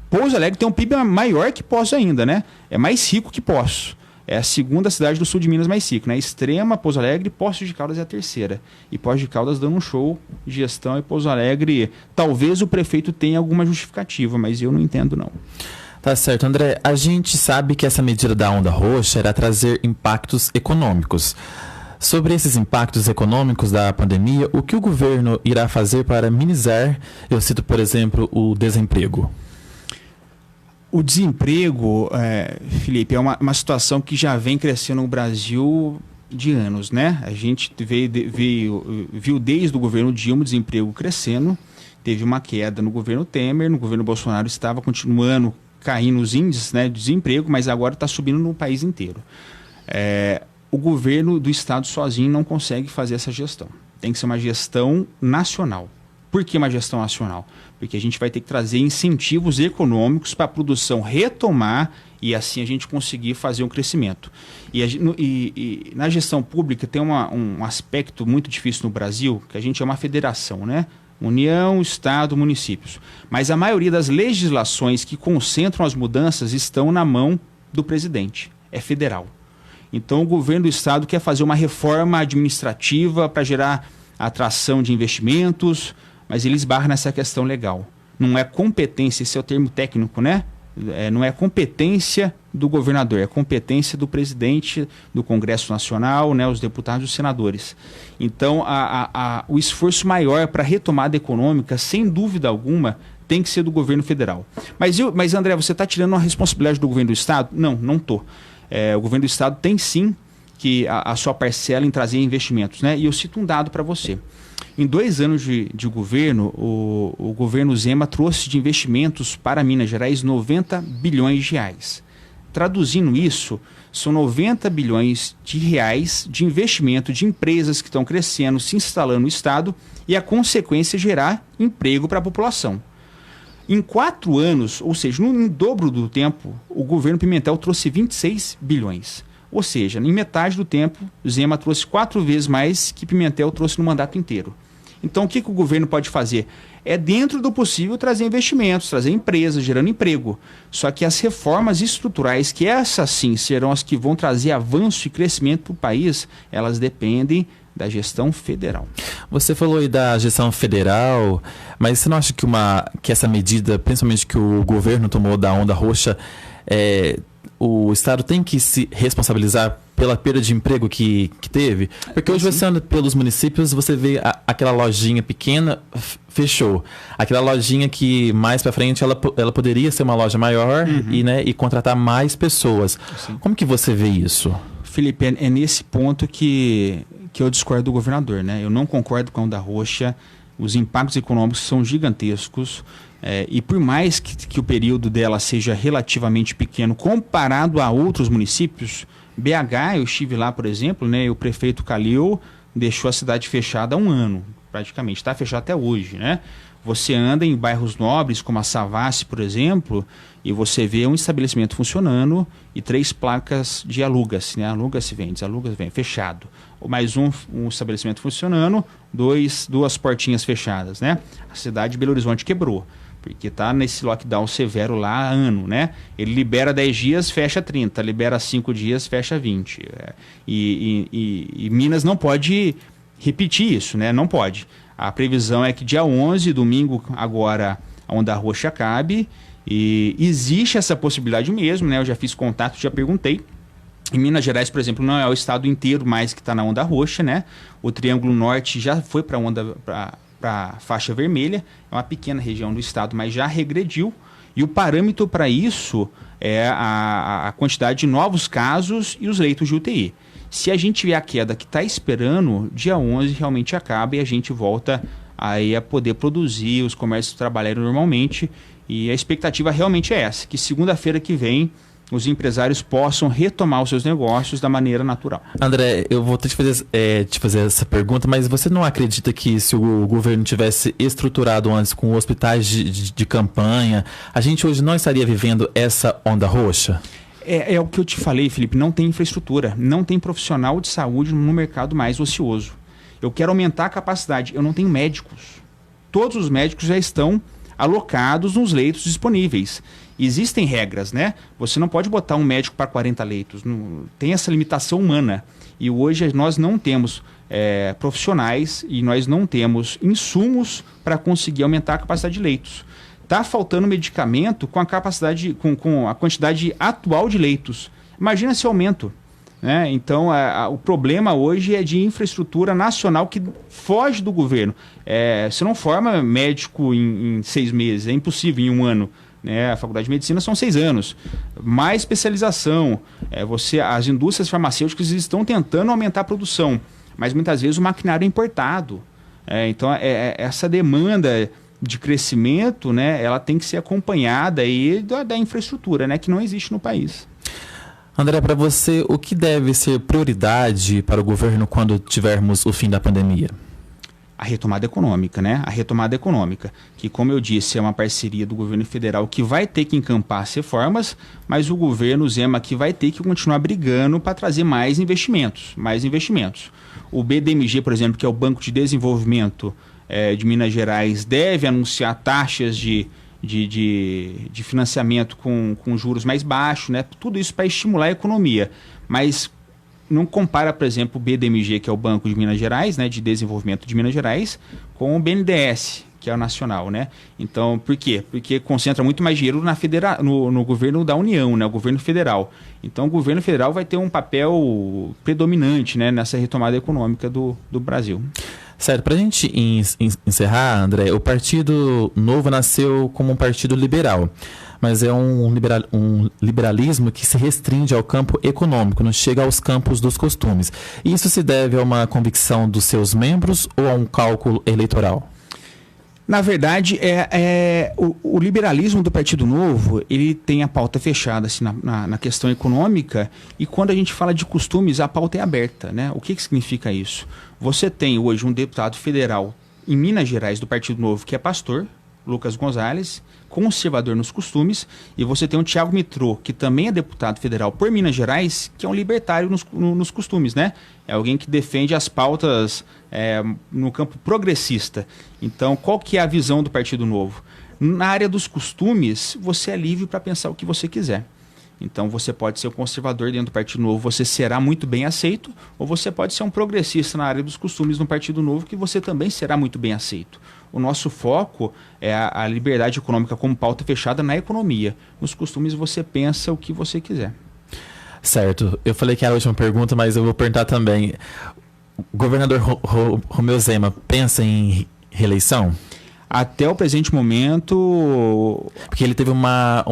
[SPEAKER 15] Pouso Alegre tem um PIB maior que Poços ainda, né? É mais rico que Poços. É a segunda cidade do sul de Minas mais rica, né? Extrema, Pouso Alegre, Poços de Caldas é a terceira. E Poços de Caldas dando um show de gestão, e Pouso Alegre, talvez o prefeito tenha alguma justificativa, mas eu não entendo, não.
[SPEAKER 3] Tá certo, André. A gente sabe que essa medida da onda roxa era trazer impactos econômicos. Sobre esses impactos econômicos da pandemia, o que o governo irá fazer para minimizar, eu cito, por exemplo, o desemprego?
[SPEAKER 15] O desemprego, Felipe, é uma situação que já vem crescendo no Brasil de anos, né? A gente viu desde o governo Dilma o desemprego crescendo, teve uma queda no governo Temer, no governo Bolsonaro estava continuando caindo os índices, né, de desemprego, mas agora está subindo no país inteiro. O governo do estado sozinho não consegue fazer essa gestão. Tem que ser uma gestão nacional. Por que uma gestão nacional? Porque a gente vai ter que trazer incentivos econômicos para a produção retomar e assim a gente conseguir fazer um crescimento. E na gestão pública tem um aspecto muito difícil no Brasil, que a gente é uma federação, né? União, Estado, municípios. Mas a maioria das legislações que concentram as mudanças estão na mão do presidente. É federal. Então o governo do Estado quer fazer uma reforma administrativa para gerar atração de investimentos, mas ele esbarra nessa questão legal. Não é competência, esse é o termo técnico, né? Não é competência do governador, é competência do presidente do Congresso Nacional, né, os deputados e os senadores. Então, o esforço maior para a retomada econômica, sem dúvida alguma, tem que ser do governo federal. Mas André, você está tirando uma responsabilidade do governo do Estado? Não estou. O governo do Estado tem sim que a sua parcela em trazer investimentos, né? E eu cito um dado para você. Em 2 anos de governo, o governo Zema trouxe de investimentos para Minas Gerais 90 bilhões de reais. Traduzindo isso, são 90 bilhões de reais de investimento de empresas que estão crescendo, se instalando no Estado e a consequência é gerar emprego para a população. Em 4 anos, ou seja, no dobro do tempo, o governo Pimentel trouxe 26 bilhões. Ou seja, em metade do tempo, Zema trouxe 4 vezes mais que Pimentel trouxe no mandato inteiro. Então, o que o governo pode fazer? É, dentro do possível, trazer investimentos, trazer empresas, gerando emprego. Só que as reformas estruturais, que essas sim serão as que vão trazer avanço e crescimento para o país, elas dependem da gestão federal.
[SPEAKER 3] Você falou aí da gestão federal, mas você não acha que essa medida, principalmente que o governo tomou da onda roxa, o Estado tem que se responsabilizar pela perda de emprego que teve? Porque hoje você anda pelos municípios, você vê aquela lojinha pequena fechou. Aquela lojinha que mais para frente ela poderia ser uma loja maior e contratar mais pessoas. Sim. Como que você vê isso?
[SPEAKER 15] Felipe, é nesse ponto que eu discordo do governador, né? Eu não concordo com a Onda Roxa. Os impactos econômicos são gigantescos. E por mais que o período dela seja relativamente pequeno comparado a outros municípios, BH, eu estive lá, por exemplo, né, o prefeito Calil deixou a cidade fechada há 1 ano, praticamente. Está fechado até hoje, né? Você anda em bairros nobres, como a Savassi, por exemplo, e você vê um estabelecimento funcionando e 3 placas de aluga-se, né? Aluga-se, vende, fechado. Mais um estabelecimento funcionando, 2 portinhas fechadas, né? A cidade de Belo Horizonte quebrou, porque está nesse lockdown severo lá há ano, né? Ele libera 10 dias, fecha 30, libera 5 dias, fecha 20. E Minas não pode repetir isso, né? Não pode. A previsão é que dia 11, domingo, agora a Onda Roxa acabe, e existe essa possibilidade mesmo, né? Eu já fiz contato, já perguntei. Em Minas Gerais, por exemplo, não é o estado inteiro mais que está na Onda Roxa, né? O Triângulo Norte já foi para a faixa vermelha, é uma pequena região do estado, mas já regrediu. E o parâmetro para isso é a quantidade de novos casos e os leitos de UTI. Se a gente tiver a queda que está esperando, dia 11 realmente acaba e a gente volta aí a poder produzir, os comércios trabalharem normalmente. E a expectativa realmente é essa, que segunda-feira que vem os empresários possam retomar os seus negócios da maneira natural.
[SPEAKER 3] André, eu vou ter que te fazer essa pergunta, mas você não acredita que se o governo tivesse estruturado antes com hospitais de campanha, a gente hoje não estaria vivendo essa Onda Roxa?
[SPEAKER 15] É o que eu te falei, Felipe, não tem infraestrutura, não tem profissional de saúde no mercado mais ocioso. Eu quero aumentar a capacidade, eu não tenho médicos. Todos os médicos já estão alocados nos leitos disponíveis. Existem regras, né? Você não pode botar um médico para 40 leitos, tem essa limitação humana. E hoje nós não temos profissionais e nós não temos insumos para conseguir aumentar a capacidade de leitos. Está faltando medicamento com a capacidade, com a quantidade atual de leitos. Imagina esse aumento, né? Então, o problema hoje é de infraestrutura nacional que foge do governo. Você não forma médico em 6 meses, é impossível em 1 ano. Né? A faculdade de medicina são 6 anos. Mais especialização. As indústrias farmacêuticas estão tentando aumentar a produção, mas muitas vezes o maquinário é importado. Então, essa demanda de crescimento, né, ela tem que ser acompanhada aí da infraestrutura, né, que não existe no país.
[SPEAKER 3] André, para você, o que deve ser prioridade para o governo quando tivermos o fim da pandemia?
[SPEAKER 15] A retomada econômica, né? A retomada econômica, que, como eu disse, é uma parceria do governo federal que vai ter que encampar as reformas, mas o governo Zema que vai ter que continuar brigando para trazer mais investimentos. O BDMG, por exemplo, que é o Banco de Desenvolvimento de Minas Gerais, deve anunciar taxas de financiamento com juros mais baixos, né? Tudo isso para estimular a economia, mas não compara, por exemplo, o BDMG, que é o Banco de Minas Gerais, né, de Desenvolvimento de Minas Gerais, com o BNDES, que é o nacional, né? Então, por quê? Porque concentra muito mais dinheiro no governo da União, né, o governo federal. Então, o governo federal vai ter um papel predominante, né, nessa retomada econômica do Brasil.
[SPEAKER 3] Certo, para a gente encerrar, André, o Partido Novo nasceu como um partido liberal, mas é um liberalismo que se restringe ao campo econômico, não chega aos campos dos costumes. Isso se deve a uma convicção dos seus membros ou a um cálculo eleitoral?
[SPEAKER 15] Na verdade, o liberalismo do Partido Novo, ele tem a pauta fechada assim, na questão econômica, e quando a gente fala de costumes, a pauta é aberta, né? O que significa isso? Você tem hoje um deputado federal em Minas Gerais do Partido Novo que é pastor, Lucas Gonzalez, conservador nos costumes, e você tem o Thiago Mitrô, que também é deputado federal por Minas Gerais, que é um libertário nos costumes, né? É alguém que defende as pautas no campo progressista. Então, qual que é a visão do Partido Novo? Na área dos costumes, você é livre para pensar o que você quiser. Então, você pode ser um conservador dentro do Partido Novo, você será muito bem aceito, ou você pode ser um progressista na área dos costumes no Partido Novo, que você também será muito bem aceito. O nosso foco é a liberdade econômica como pauta fechada na economia. Nos costumes, você pensa o que você quiser.
[SPEAKER 3] Certo. Eu falei que era a última pergunta, mas eu vou perguntar também. O governador Romeu Zema pensa em reeleição?
[SPEAKER 15] Até o presente momento...
[SPEAKER 3] Porque ele teve uma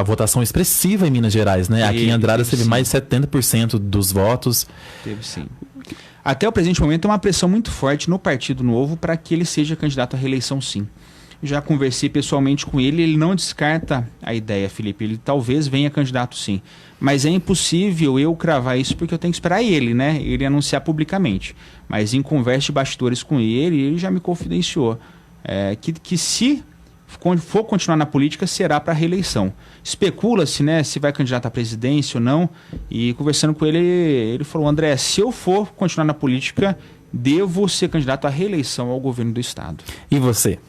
[SPEAKER 3] votação expressiva em Minas Gerais, né? Aqui em Andradas teve mais de 70% dos votos.
[SPEAKER 15] Teve sim. Até o presente momento tem uma pressão muito forte no Partido Novo para que ele seja candidato à reeleição, sim. Já conversei pessoalmente com ele, ele não descarta a ideia, Felipe. Ele talvez venha candidato, sim. Mas é impossível eu cravar isso porque eu tenho que esperar ele, né? Ele anunciar publicamente. Mas em conversa de bastidores com ele já me confidenciou que se for continuar na política, será para a reeleição. Especula-se, né, se vai candidato à presidência ou não. E conversando com ele, ele falou: André, se eu for continuar na política, devo ser candidato à reeleição ao governo do estado.
[SPEAKER 3] E você?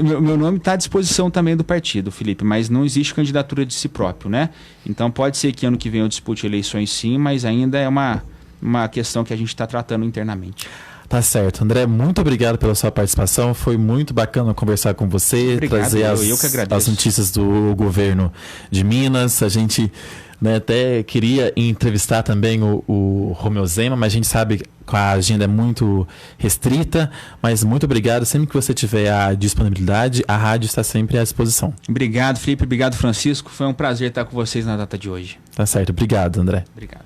[SPEAKER 15] Meu nome está à disposição também do partido, Felipe, mas não existe candidatura de si próprio, né? Então pode ser que ano que vem eu dispute eleições, sim, mas ainda é uma questão que a gente está tratando internamente.
[SPEAKER 3] Tá certo. André, muito obrigado pela sua participação. Foi muito bacana conversar com você,
[SPEAKER 15] obrigado,
[SPEAKER 3] trazer as notícias do governo de Minas. A gente, né, até queria entrevistar também o Romeu Zema, mas a gente sabe que a agenda é muito restrita. Mas muito obrigado. Sempre que você tiver a disponibilidade, a rádio está sempre à disposição.
[SPEAKER 15] Obrigado, Felipe. Obrigado, Francisco. Foi um prazer estar com vocês na data de hoje.
[SPEAKER 3] Tá certo. Obrigado, André.
[SPEAKER 15] Obrigado.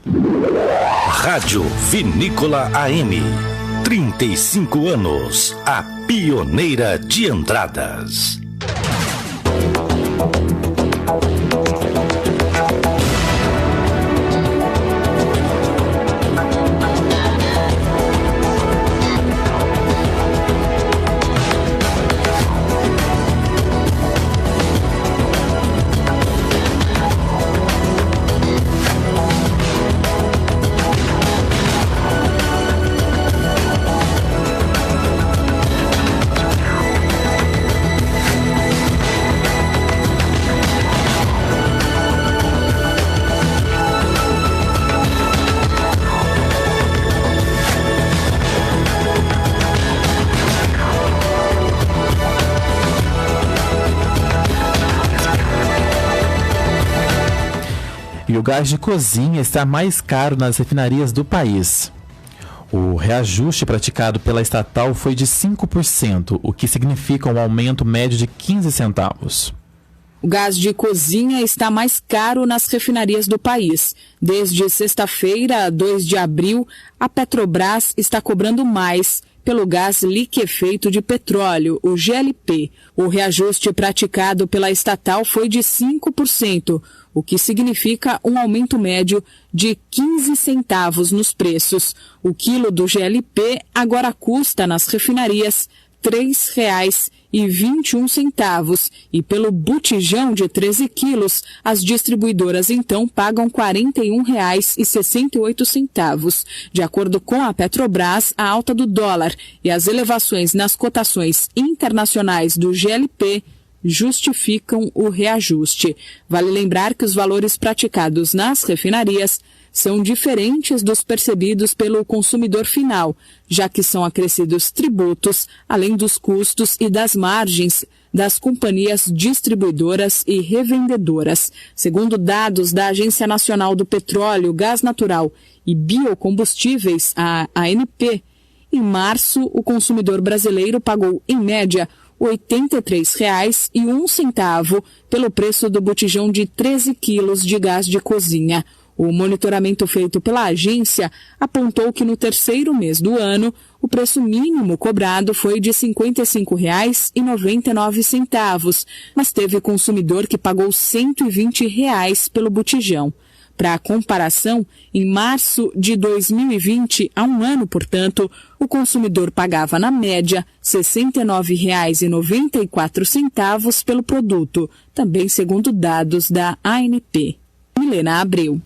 [SPEAKER 2] Rádio Vinícola AM. 35 anos, a pioneira de Andradas.
[SPEAKER 3] E o gás de cozinha está mais caro nas refinarias do país. O reajuste praticado pela estatal foi de 5%, o que significa um aumento médio de 15 centavos.
[SPEAKER 16] O gás de cozinha está mais caro nas refinarias do país. Desde sexta-feira, 2 de abril, a Petrobras está cobrando mais pelo gás liquefeito de petróleo, o GLP. O reajuste praticado pela estatal foi de 5%, o que significa um aumento médio de 15 centavos nos preços. O quilo do GLP agora custa nas refinarias R$ 3,21 e pelo botijão de 13 quilos, as distribuidoras então pagam R$ 41,68. De acordo com a Petrobras, a alta do dólar e as elevações nas cotações internacionais do GLP justificam o reajuste. Vale lembrar que os valores praticados nas refinarias são diferentes dos percebidos pelo consumidor final, já que são acrescidos tributos, além dos custos e das margens das companhias distribuidoras e revendedoras. Segundo dados da Agência Nacional do Petróleo, Gás Natural e Biocombustíveis, a ANP, em março, o consumidor brasileiro pagou, em média, R$ 83,01 pelo preço do botijão de 13 quilos de gás de cozinha. O monitoramento feito pela agência apontou que no terceiro mês do ano, o preço mínimo cobrado foi de R$ 55,99, mas teve consumidor que pagou R$ 120 pelo botijão. Para comparação, em março de 2020, há um ano, portanto, o consumidor pagava, na média, R$ 69,94 pelo produto, também segundo dados da ANP. Milena Abreu.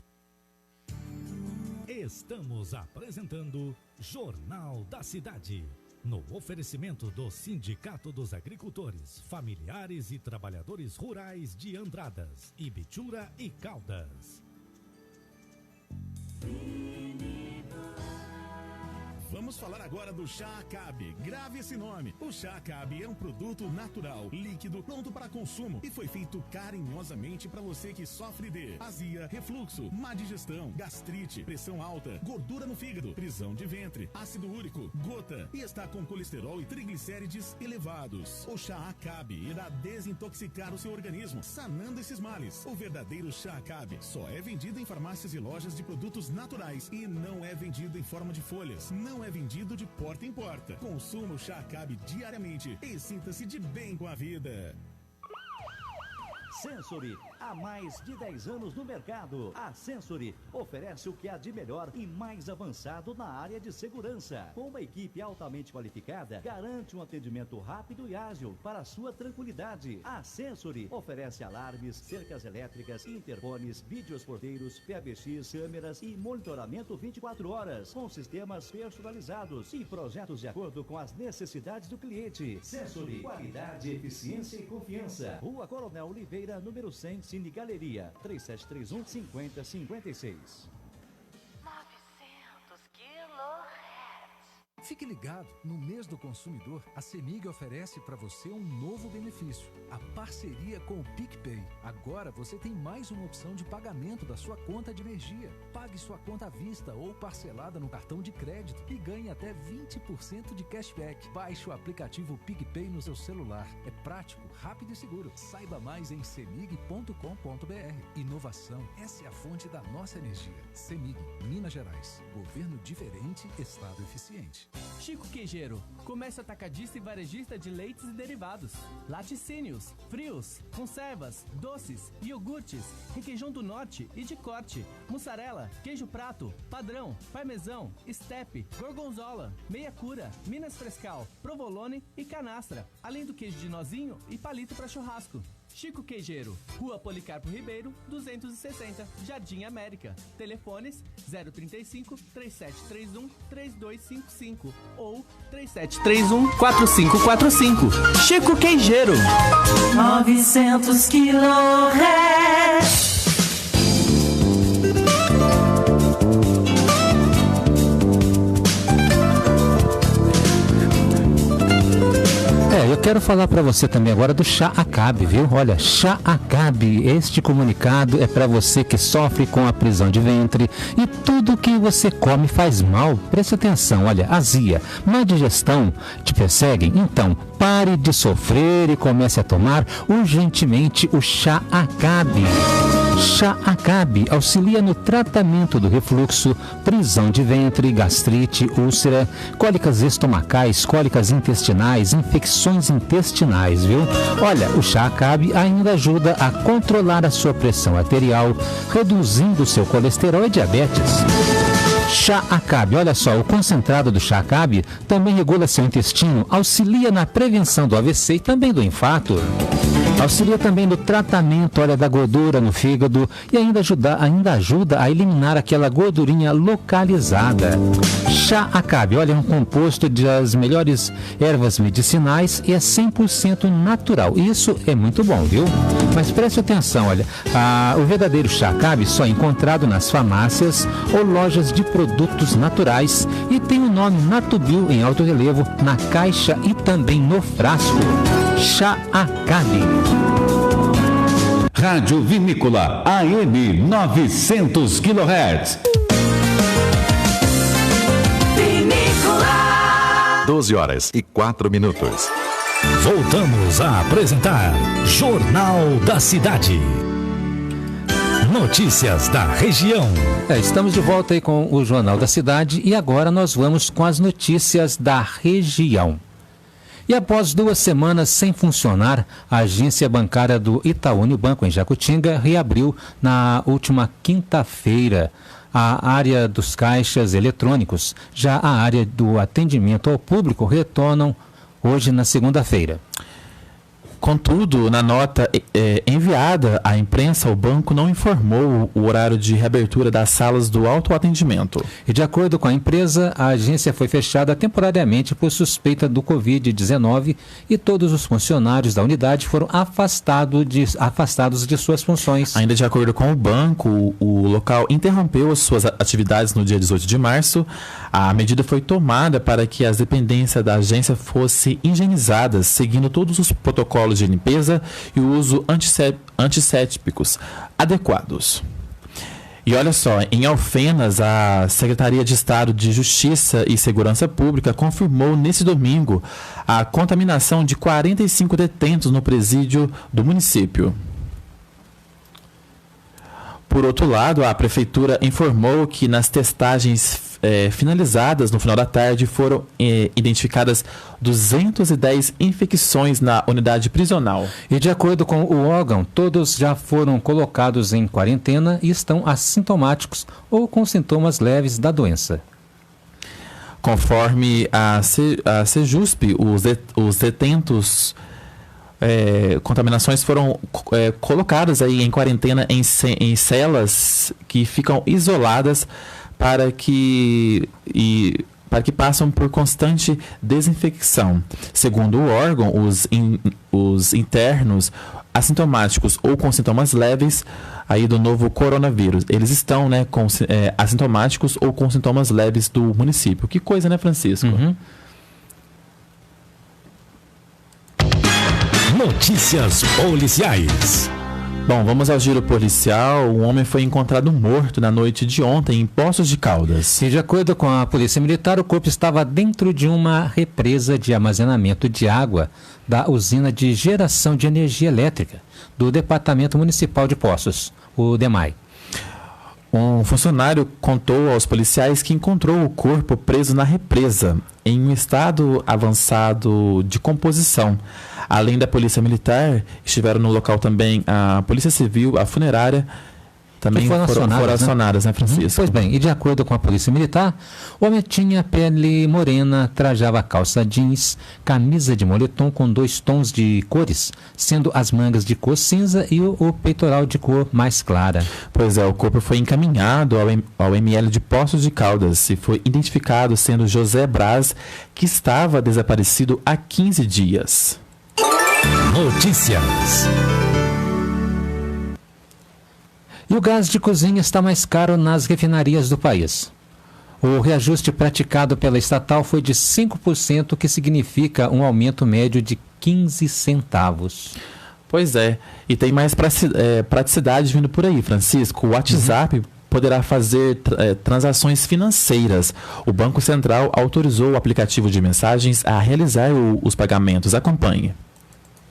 [SPEAKER 2] Estamos apresentando Jornal da Cidade, no oferecimento do Sindicato dos Agricultores, Familiares e Trabalhadores Rurais de Andradas, Ibitura e Caldas.
[SPEAKER 17] Vamos Vamos falar agora do Chá Acabe. Grave esse nome. O Chá Acabe é um produto natural, líquido, pronto para consumo e foi feito carinhosamente para você que sofre de azia, refluxo, má digestão, gastrite, pressão alta, gordura no fígado, prisão de ventre, ácido úrico, gota e está com colesterol e triglicérides elevados. O Chá Acabe irá desintoxicar o seu organismo, sanando esses males. O verdadeiro Chá Acabe só é vendido em farmácias e lojas de produtos naturais e não é vendido em forma de folhas. Não é vendido de porta em porta. Consuma o Chá Acabe diariamente e sinta-se de bem com a vida.
[SPEAKER 18] Sensory, há mais de 10 anos no mercado. A Sensory oferece o que há de melhor e mais avançado na área de segurança. Com uma equipe altamente qualificada, garante um atendimento rápido e ágil para a sua tranquilidade. A Sensory oferece alarmes, cercas elétricas, interfones, vídeos porteiros, PBX, câmeras e monitoramento 24 horas, com sistemas personalizados e projetos de acordo com as necessidades do cliente. Sensory, qualidade, eficiência e confiança. Rua Coronel Oliveira, número 100, Cine Galeria, 3731 5056.
[SPEAKER 19] 900 kHz.
[SPEAKER 20] Fique ligado, no mês do consumidor, a CEMIG oferece para você um novo benefício, a parceria com o PicPay. Agora você tem mais uma opção de pagamento da sua conta de energia. Pague sua conta à vista ou parcelada no cartão de crédito e ganhe até 20% de cashback. Baixe o aplicativo PicPay no seu celular. É prático, rápido e seguro. Saiba mais em cemig.com.br. Inovação, essa é a fonte da nossa energia. CEMIG, Minas Gerais. Governo diferente, Estado eficiente.
[SPEAKER 21] Chico Queijeiro, comércio atacadista e varejista de leites e derivados. Laticínios, frios, conservas, doces, iogurtes, requeijão do norte e de corte, mussarela, queijo prato, padrão, parmesão, estepe, gorgonzola, meia cura, Minas Frescal, provolone e canastra, além do queijo de nozinho e palito para churrasco. Chico Queijeiro, Rua Policarpo Ribeiro, 260, Jardim América. Telefones 035 3731 3255 ou 3731 4545. Chico Queijeiro.
[SPEAKER 19] 900 kHz.
[SPEAKER 4] Eu quero falar para você também agora do Chá Acabe, viu? Olha, Chá Acabe, este comunicado é para você que sofre com a prisão de ventre e tudo que você come faz mal. Preste atenção, olha, azia, má digestão te perseguem? Então, pare de sofrer e comece a tomar urgentemente o Chá Acabe. Chá Acabe auxilia no tratamento do refluxo, prisão de ventre, gastrite, úlcera, cólicas estomacais, cólicas intestinais, infecções intestinais, viu? Olha, o Chá Acabe ainda ajuda a controlar a sua pressão arterial, reduzindo o seu colesterol e diabetes. Chá Acabe, olha só, o concentrado do Chá Acabe também regula seu intestino, auxilia na prevenção do AVC e também do infarto. Auxilia também no tratamento, olha, da gordura no fígado e ainda ajuda a eliminar aquela gordurinha localizada. Chá Acabe, olha, é um composto das melhores ervas medicinais e é 100% natural. Isso é muito bom, viu? Mas preste atenção, olha, o verdadeiro Chá Acabe só é encontrado nas farmácias ou lojas de produtos naturais e tem o nome Natubio em alto relevo na caixa e também no frasco. Chá Acabe.
[SPEAKER 2] Rádio Vinícola AM 900 kHz. 12h04. Voltamos a apresentar Jornal da Cidade. Notícias da região.
[SPEAKER 4] Estamos de volta aí com o Jornal da Cidade e agora nós vamos com as notícias da região. E após 2 semanas sem funcionar, a agência bancária do Itaú Unibanco em Jacutinga reabriu na última quinta-feira a área dos caixas eletrônicos. Já a área do atendimento ao público retornam hoje na segunda-feira.
[SPEAKER 3] Contudo, na nota enviada à imprensa, o banco não informou o horário de reabertura das salas do autoatendimento.
[SPEAKER 4] E de acordo com a empresa, a agência foi fechada temporariamente por suspeita do Covid-19 e todos os funcionários da unidade foram afastados de suas funções.
[SPEAKER 3] Ainda de acordo com o banco, o local interrompeu as suas atividades no dia 18 de março. A medida foi tomada para que as dependências da agência fossem higienizadas, seguindo todos os protocolos de limpeza e o uso antissépticos adequados. E olha só, em Alfenas, a Secretaria de Estado de Justiça e Segurança Pública confirmou nesse domingo a contaminação de 45 detentos no presídio do município. Por outro lado, a Prefeitura informou que nas testagens finalizadas no final da tarde foram identificadas 210 infecções na unidade prisional.
[SPEAKER 4] E de acordo com o órgão, todos já foram colocados em quarentena e estão assintomáticos ou com sintomas leves da doença.
[SPEAKER 3] Conforme a Sejusp, os detentos contaminações foram colocadas aí em quarentena em celas que ficam isoladas para que passam por constante desinfecção. Segundo o órgão, os internos assintomáticos ou com sintomas leves aí do novo coronavírus, eles estão assintomáticos ou com sintomas leves do município. Que coisa, né, Francisco?
[SPEAKER 4] Uhum.
[SPEAKER 2] Notícias policiais.
[SPEAKER 3] Bom, vamos ao giro policial. Um homem foi encontrado morto na noite de ontem em Poços de Caldas.
[SPEAKER 4] E de acordo com a Polícia Militar, o corpo estava dentro de uma represa de armazenamento de água da usina de geração de energia elétrica do Departamento Municipal de Poços, o DEMAI.
[SPEAKER 3] Um funcionário contou aos policiais que encontrou o corpo preso na represa, em um estado avançado de composição. Além da Polícia Militar, estiveram no local também a Polícia Civil, a funerária, também foram acionadas, né, Francisco?
[SPEAKER 4] Pois bem, e de acordo com a Polícia Militar, o homem tinha pele morena, trajava calça jeans, camisa de moletom com 2 tons de cores, sendo as mangas de cor cinza e o peitoral de cor mais clara.
[SPEAKER 3] Pois é, o corpo foi encaminhado ao ML de Poços de Caldas e foi identificado sendo José Braz, que estava desaparecido há 15 dias.
[SPEAKER 2] Notícias.
[SPEAKER 4] E o gás de cozinha está mais caro nas refinarias do país. O reajuste praticado pela estatal foi de 5%, que significa um aumento médio de 15 centavos.
[SPEAKER 3] Pois é, e tem mais praticidade vindo por aí, Francisco. O WhatsApp poderá fazer transações financeiras. O Banco Central autorizou o aplicativo de mensagens a realizar os pagamentos. Acompanhe.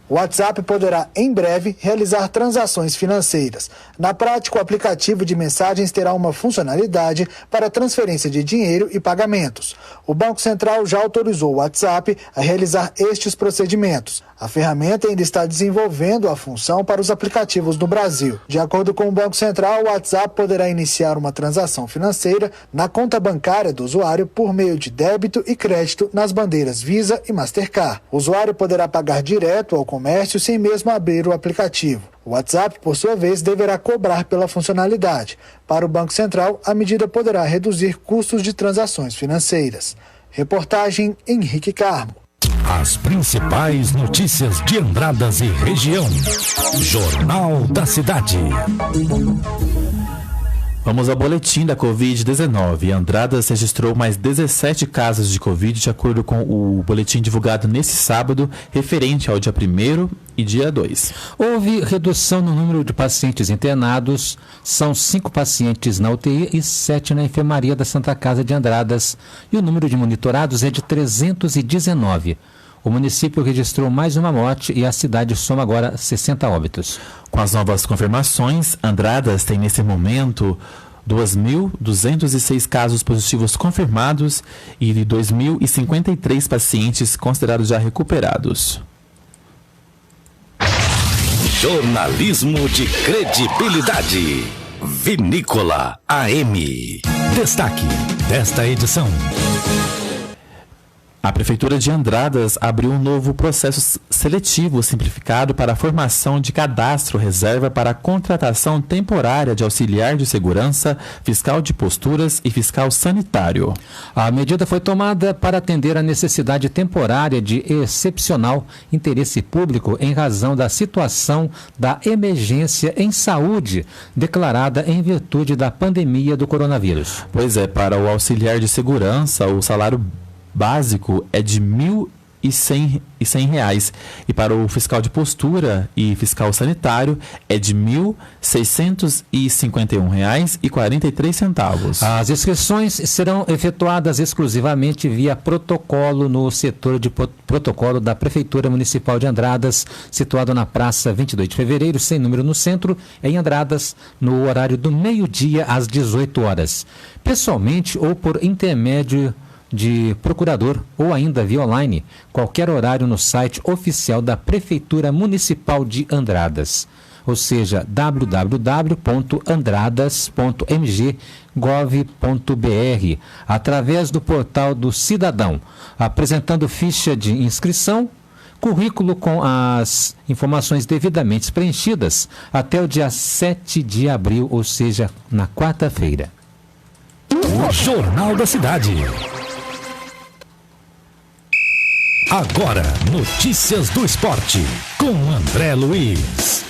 [SPEAKER 1] O WhatsApp poderá, em breve, realizar transações financeiras. Na prática, o aplicativo de mensagens terá uma funcionalidade para transferência de dinheiro e pagamentos. O Banco Central já autorizou o WhatsApp a realizar estes procedimentos. A ferramenta ainda está desenvolvendo a função para os aplicativos no Brasil. De acordo com o Banco Central, o WhatsApp poderá iniciar uma transação financeira na conta bancária do usuário por meio de débito e crédito nas bandeiras Visa e Mastercard. O usuário poderá pagar direto ao comércio sem mesmo abrir o aplicativo. O WhatsApp, por sua vez, deverá cobrar pela funcionalidade. Para o Banco Central, a medida poderá reduzir custos de transações financeiras. Reportagem Henrique Carmo.
[SPEAKER 2] As principais notícias de Andradas e região. Jornal da Cidade.
[SPEAKER 3] Vamos ao boletim da Covid-19. Andradas registrou mais 17 casos de Covid, de acordo com o boletim divulgado nesse sábado, referente ao dia 1º e dia 2.
[SPEAKER 4] Houve redução no número de pacientes internados. São 5 pacientes na UTI e 7 na enfermaria da Santa Casa de Andradas. E o número de monitorados é de 319. O município registrou mais uma morte e a cidade soma agora 60 óbitos.
[SPEAKER 3] Com as novas confirmações, Andradas tem nesse momento 2.206 casos positivos confirmados e 2.053 pacientes considerados já recuperados.
[SPEAKER 2] Jornalismo de credibilidade. Vinícola AM. Destaque desta edição.
[SPEAKER 3] A Prefeitura de Andradas abriu um novo processo seletivo simplificado para a formação de cadastro reserva para a contratação temporária de auxiliar de segurança, fiscal de posturas e fiscal sanitário.
[SPEAKER 4] A medida foi tomada para atender a necessidade temporária de excepcional interesse público em razão da situação da emergência em saúde declarada em virtude da pandemia do coronavírus.
[SPEAKER 3] Pois é, para o auxiliar de segurança, o salário básico é de R$ 1.100 e para o fiscal de postura e fiscal sanitário é de R$ 1.651,43.
[SPEAKER 4] As inscrições serão efetuadas exclusivamente via protocolo no setor de protocolo da Prefeitura Municipal de Andradas, situado na Praça 22 de Fevereiro, sem número no centro, em Andradas, no horário do meio-dia às 18 horas. Pessoalmente ou por intermédio de procurador ou ainda via online, qualquer horário no site oficial da Prefeitura Municipal de Andradas, ou seja, www.andradas.mg.gov.br, através do portal do cidadão, apresentando ficha de inscrição, currículo com as informações devidamente preenchidas até o dia 7 de abril, ou seja, na quarta-feira.
[SPEAKER 2] O Jornal da Cidade. Agora, notícias do esporte, com André Luiz.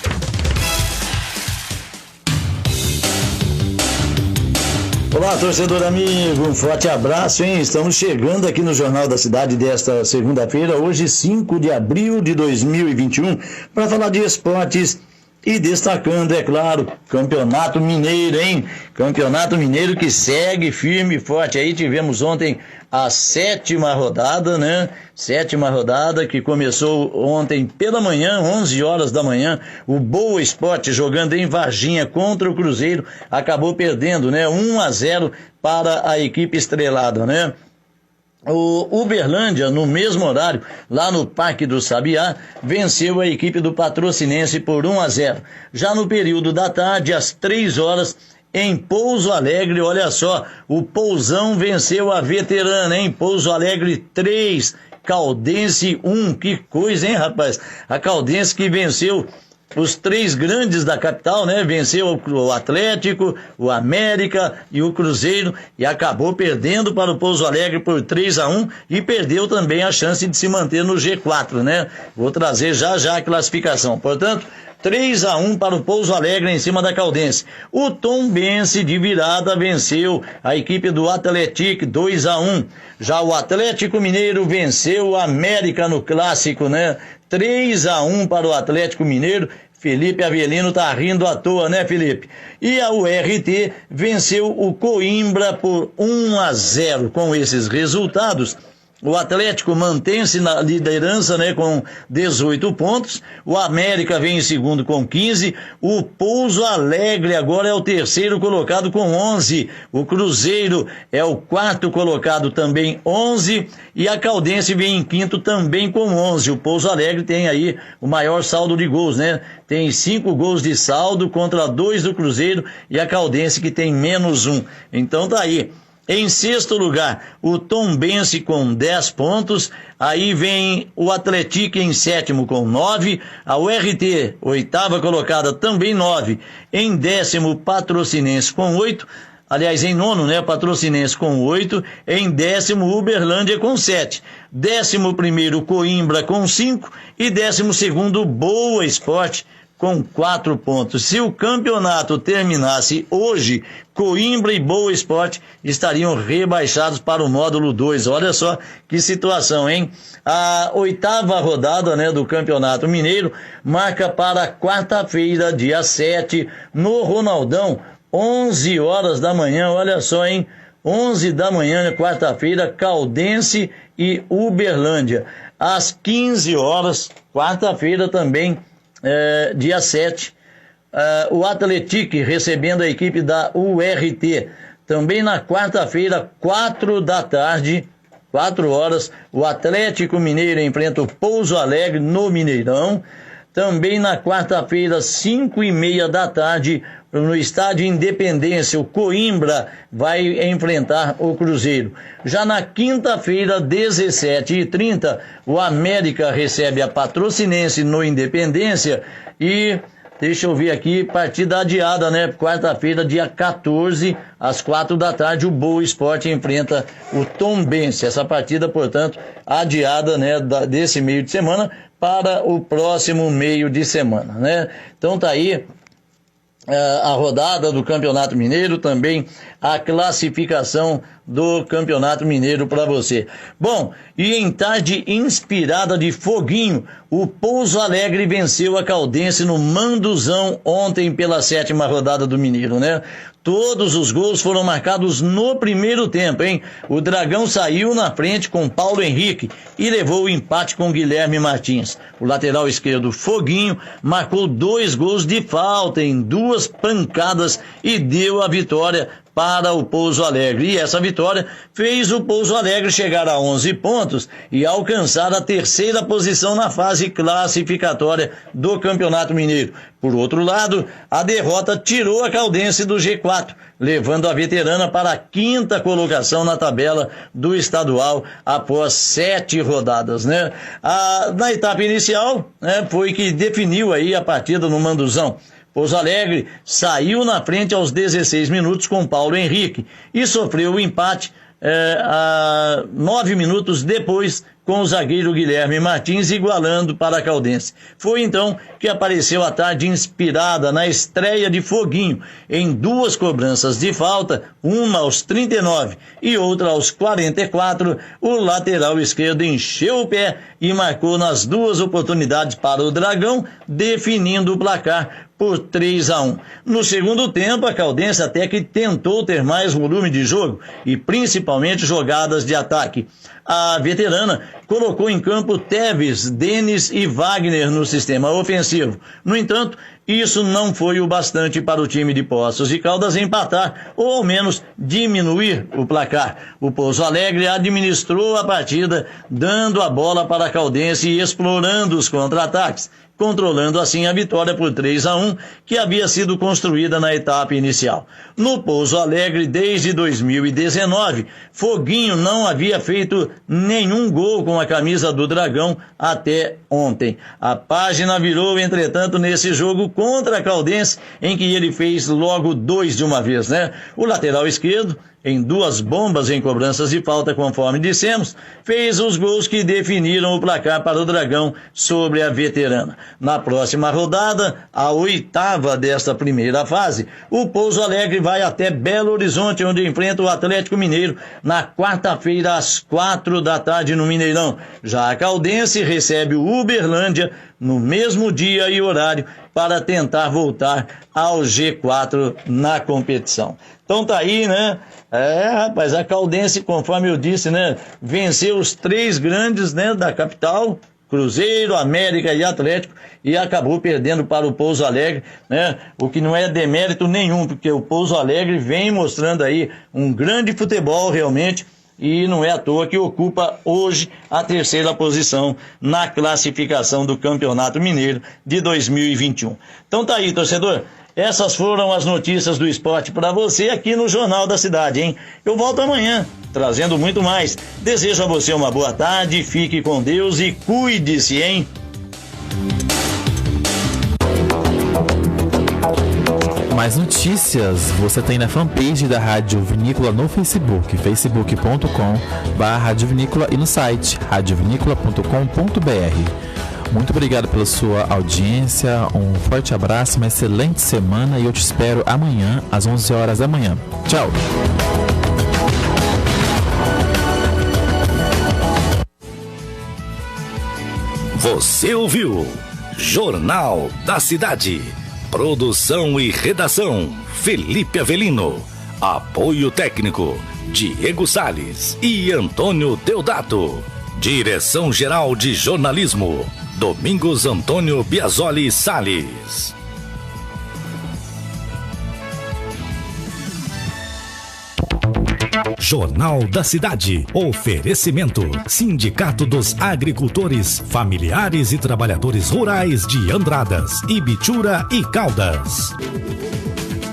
[SPEAKER 5] Olá, torcedor amigo, um forte abraço, hein? Estamos chegando aqui no Jornal da Cidade desta segunda-feira, hoje 5 de abril de 2021, para falar de esportes e destacando, é claro, Campeonato Mineiro, hein? Campeonato Mineiro que segue firme e forte aí, tivemos ontem a 7ª rodada, né? 7ª rodada que começou ontem pela manhã, 11 horas da manhã, o Boa Esporte jogando em Varginha contra o Cruzeiro, acabou perdendo, né? 1-0 para a equipe estrelada, né? O Uberlândia, no mesmo horário, lá no Parque do Sabiá, venceu a equipe do Patrocinense por 1-0. Já no período da tarde, às 3 horas, em Pouso Alegre, olha só, o Pousão venceu a Veterana, hein? Pouso Alegre 3, Caldense 1, que coisa, hein, rapaz? A Caldense que venceu os 3 grandes da capital, né? Venceu o Atlético, o América e o Cruzeiro e acabou perdendo para o Pouso Alegre por 3-1 e perdeu também a chance de se manter no G4, né? Vou trazer já a classificação. Portanto, 3-1 para o Pouso Alegre em cima da Caldense. O Tombense de virada venceu a equipe do Atlético 2-1. Já o Atlético Mineiro venceu o América no clássico, né? 3-1 para o Atlético Mineiro. Felipe Avelino tá rindo à toa, né, Felipe? E a URT venceu o Coimbra por 1-0. Com esses resultados, o Atlético mantém-se na liderança, né, com 18 pontos. O América vem em segundo com 15. O Pouso Alegre agora é o terceiro colocado com 11. O Cruzeiro é o quarto colocado também 11. E a Caldense vem em quinto também com 11. O Pouso Alegre tem aí o maior saldo de gols, né? Tem 5 gols de saldo contra 2 do Cruzeiro e a Caldense que tem -1. Então tá aí. Em sexto lugar, o Tombense com 10 pontos, aí vem o Atlético em sétimo com 9, a URT, oitava colocada, também 9, em décimo, Patrocinense com 8, aliás, em nono, né, Patrocinense com 8, em décimo, Uberlândia com 7, 11º, Coimbra com 5 e 12º, Boa Esporte com 4 pontos. Se o campeonato terminasse hoje, Coimbra e Boa Esporte estariam rebaixados para o módulo 2. Olha só que situação, hein? A 8ª rodada, né, do Campeonato Mineiro marca para quarta-feira, dia 7, no Ronaldão, 11 horas da manhã, olha só, hein? 11 da manhã, quarta-feira, Caldense e Uberlândia. Às 15 horas, quarta-feira também, dia 7, o Atlético recebendo a equipe da URT. Também na quarta-feira, 4 da tarde, 4 horas, o Atlético Mineiro enfrenta o Pouso Alegre no Mineirão. Também na quarta-feira, 5h30 da tarde, no estádio Independência, o Coimbra vai enfrentar o Cruzeiro. Já na quinta-feira, 17h30, o América recebe a Patrocinense no Independência e... Deixa eu ver aqui, partida adiada, né? Quarta-feira, dia 14, às 4 da tarde, o Boa Esporte enfrenta o Tombense. Essa partida, portanto, adiada, né, desse meio de semana para o próximo meio de semana, né? Então tá aí a rodada do Campeonato Mineiro, também a classificação do Campeonato Mineiro para você. Bom, e em tarde inspirada de foguinho, o Pouso Alegre venceu a Caldense no Manduzão ontem pela 7ª rodada do Mineiro, né? Todos os gols foram marcados no primeiro tempo, hein? O Dragão saiu na frente com Paulo Henrique e levou o empate com Guilherme Martins. O lateral esquerdo, Foguinho, marcou 2 gols de falta em 2 pancadas e deu a vitória para o Pouso Alegre. E essa vitória fez o Pouso Alegre chegar a 11 pontos e alcançar a 3ª posição na fase classificatória do Campeonato Mineiro. Por outro lado, a derrota tirou a Caldense do G4, levando a Veterana para a 5ª colocação na tabela do estadual após 7 rodadas, né? Na etapa inicial, né, foi que definiu aí a partida no Manduzão. Pouso Alegre saiu na frente aos 16 minutos com Paulo Henrique e sofreu o empate a 9 minutos depois com o zagueiro Guilherme Martins igualando para a Caldense. Foi então que apareceu a tarde inspirada na estreia de Foguinho em 2 cobranças de falta, uma aos 39 e outra aos 44. O lateral esquerdo encheu o pé e marcou nas 2 oportunidades para o Dragão, definindo o placar por 3-1. No segundo tempo, a Caldense até que tentou ter mais volume de jogo e principalmente jogadas de ataque. A Veterana colocou em campo Teves, Denis e Wagner no sistema ofensivo. No entanto, isso não foi o bastante para o time de Poços de Caldas empatar ou ao menos diminuir o placar. O Pouso Alegre administrou a partida, dando a bola para a Caldense e explorando os contra-ataques, controlando assim a vitória por 3-1, que havia sido construída na etapa inicial. No Pouso Alegre, desde 2019, Foguinho não havia feito nenhum gol com a camisa do Dragão até ontem. A página virou, entretanto, nesse jogo contra a Caldense, em que ele fez logo 2 de uma vez, né? O lateral esquerdo, em 2 bombas em cobranças de falta, conforme dissemos, fez os gols que definiram o placar para o Dragão sobre a Veterana. Na próxima rodada, a 8ª desta primeira fase, o Pouso Alegre vai até Belo Horizonte, onde enfrenta o Atlético Mineiro na quarta-feira, às 4 da tarde no Mineirão. Já a Caldense recebe o Uberlândia no mesmo dia e horário para tentar voltar ao G4 na competição. Então tá aí, né? Rapaz, a Caldense, conforme eu disse, né, venceu os 3 grandes, né, da capital, Cruzeiro, América e Atlético, e acabou perdendo para o Pouso Alegre, né? O que não é demérito nenhum, porque o Pouso Alegre vem mostrando aí um grande futebol realmente, e não é à toa que ocupa hoje a 3ª posição na classificação do Campeonato Mineiro de 2021. Então tá aí, torcedor. Essas foram as notícias do esporte para você aqui no Jornal da Cidade, hein? Eu volto amanhã, trazendo muito mais. Desejo a você uma boa tarde, fique com Deus e cuide-se, hein?
[SPEAKER 3] Mais notícias você tem na fanpage da Rádio Vinícola no Facebook, facebook.com/Rádio Vinícola e no site radiovinícola.com.br. Muito obrigado pela sua audiência, um forte abraço, uma excelente semana e eu te espero amanhã às 11 horas da manhã. Tchau!
[SPEAKER 2] Você ouviu Jornal da Cidade. Produção e redação Felipe Avelino. Apoio técnico Diego Salles e Antônio Deodato. Direção-geral de jornalismo Domingos Antônio Biasoli Salles. Jornal da Cidade. Oferecimento. Sindicato dos Agricultores, Familiares e Trabalhadores Rurais de Andradas, Ibitura e Caldas.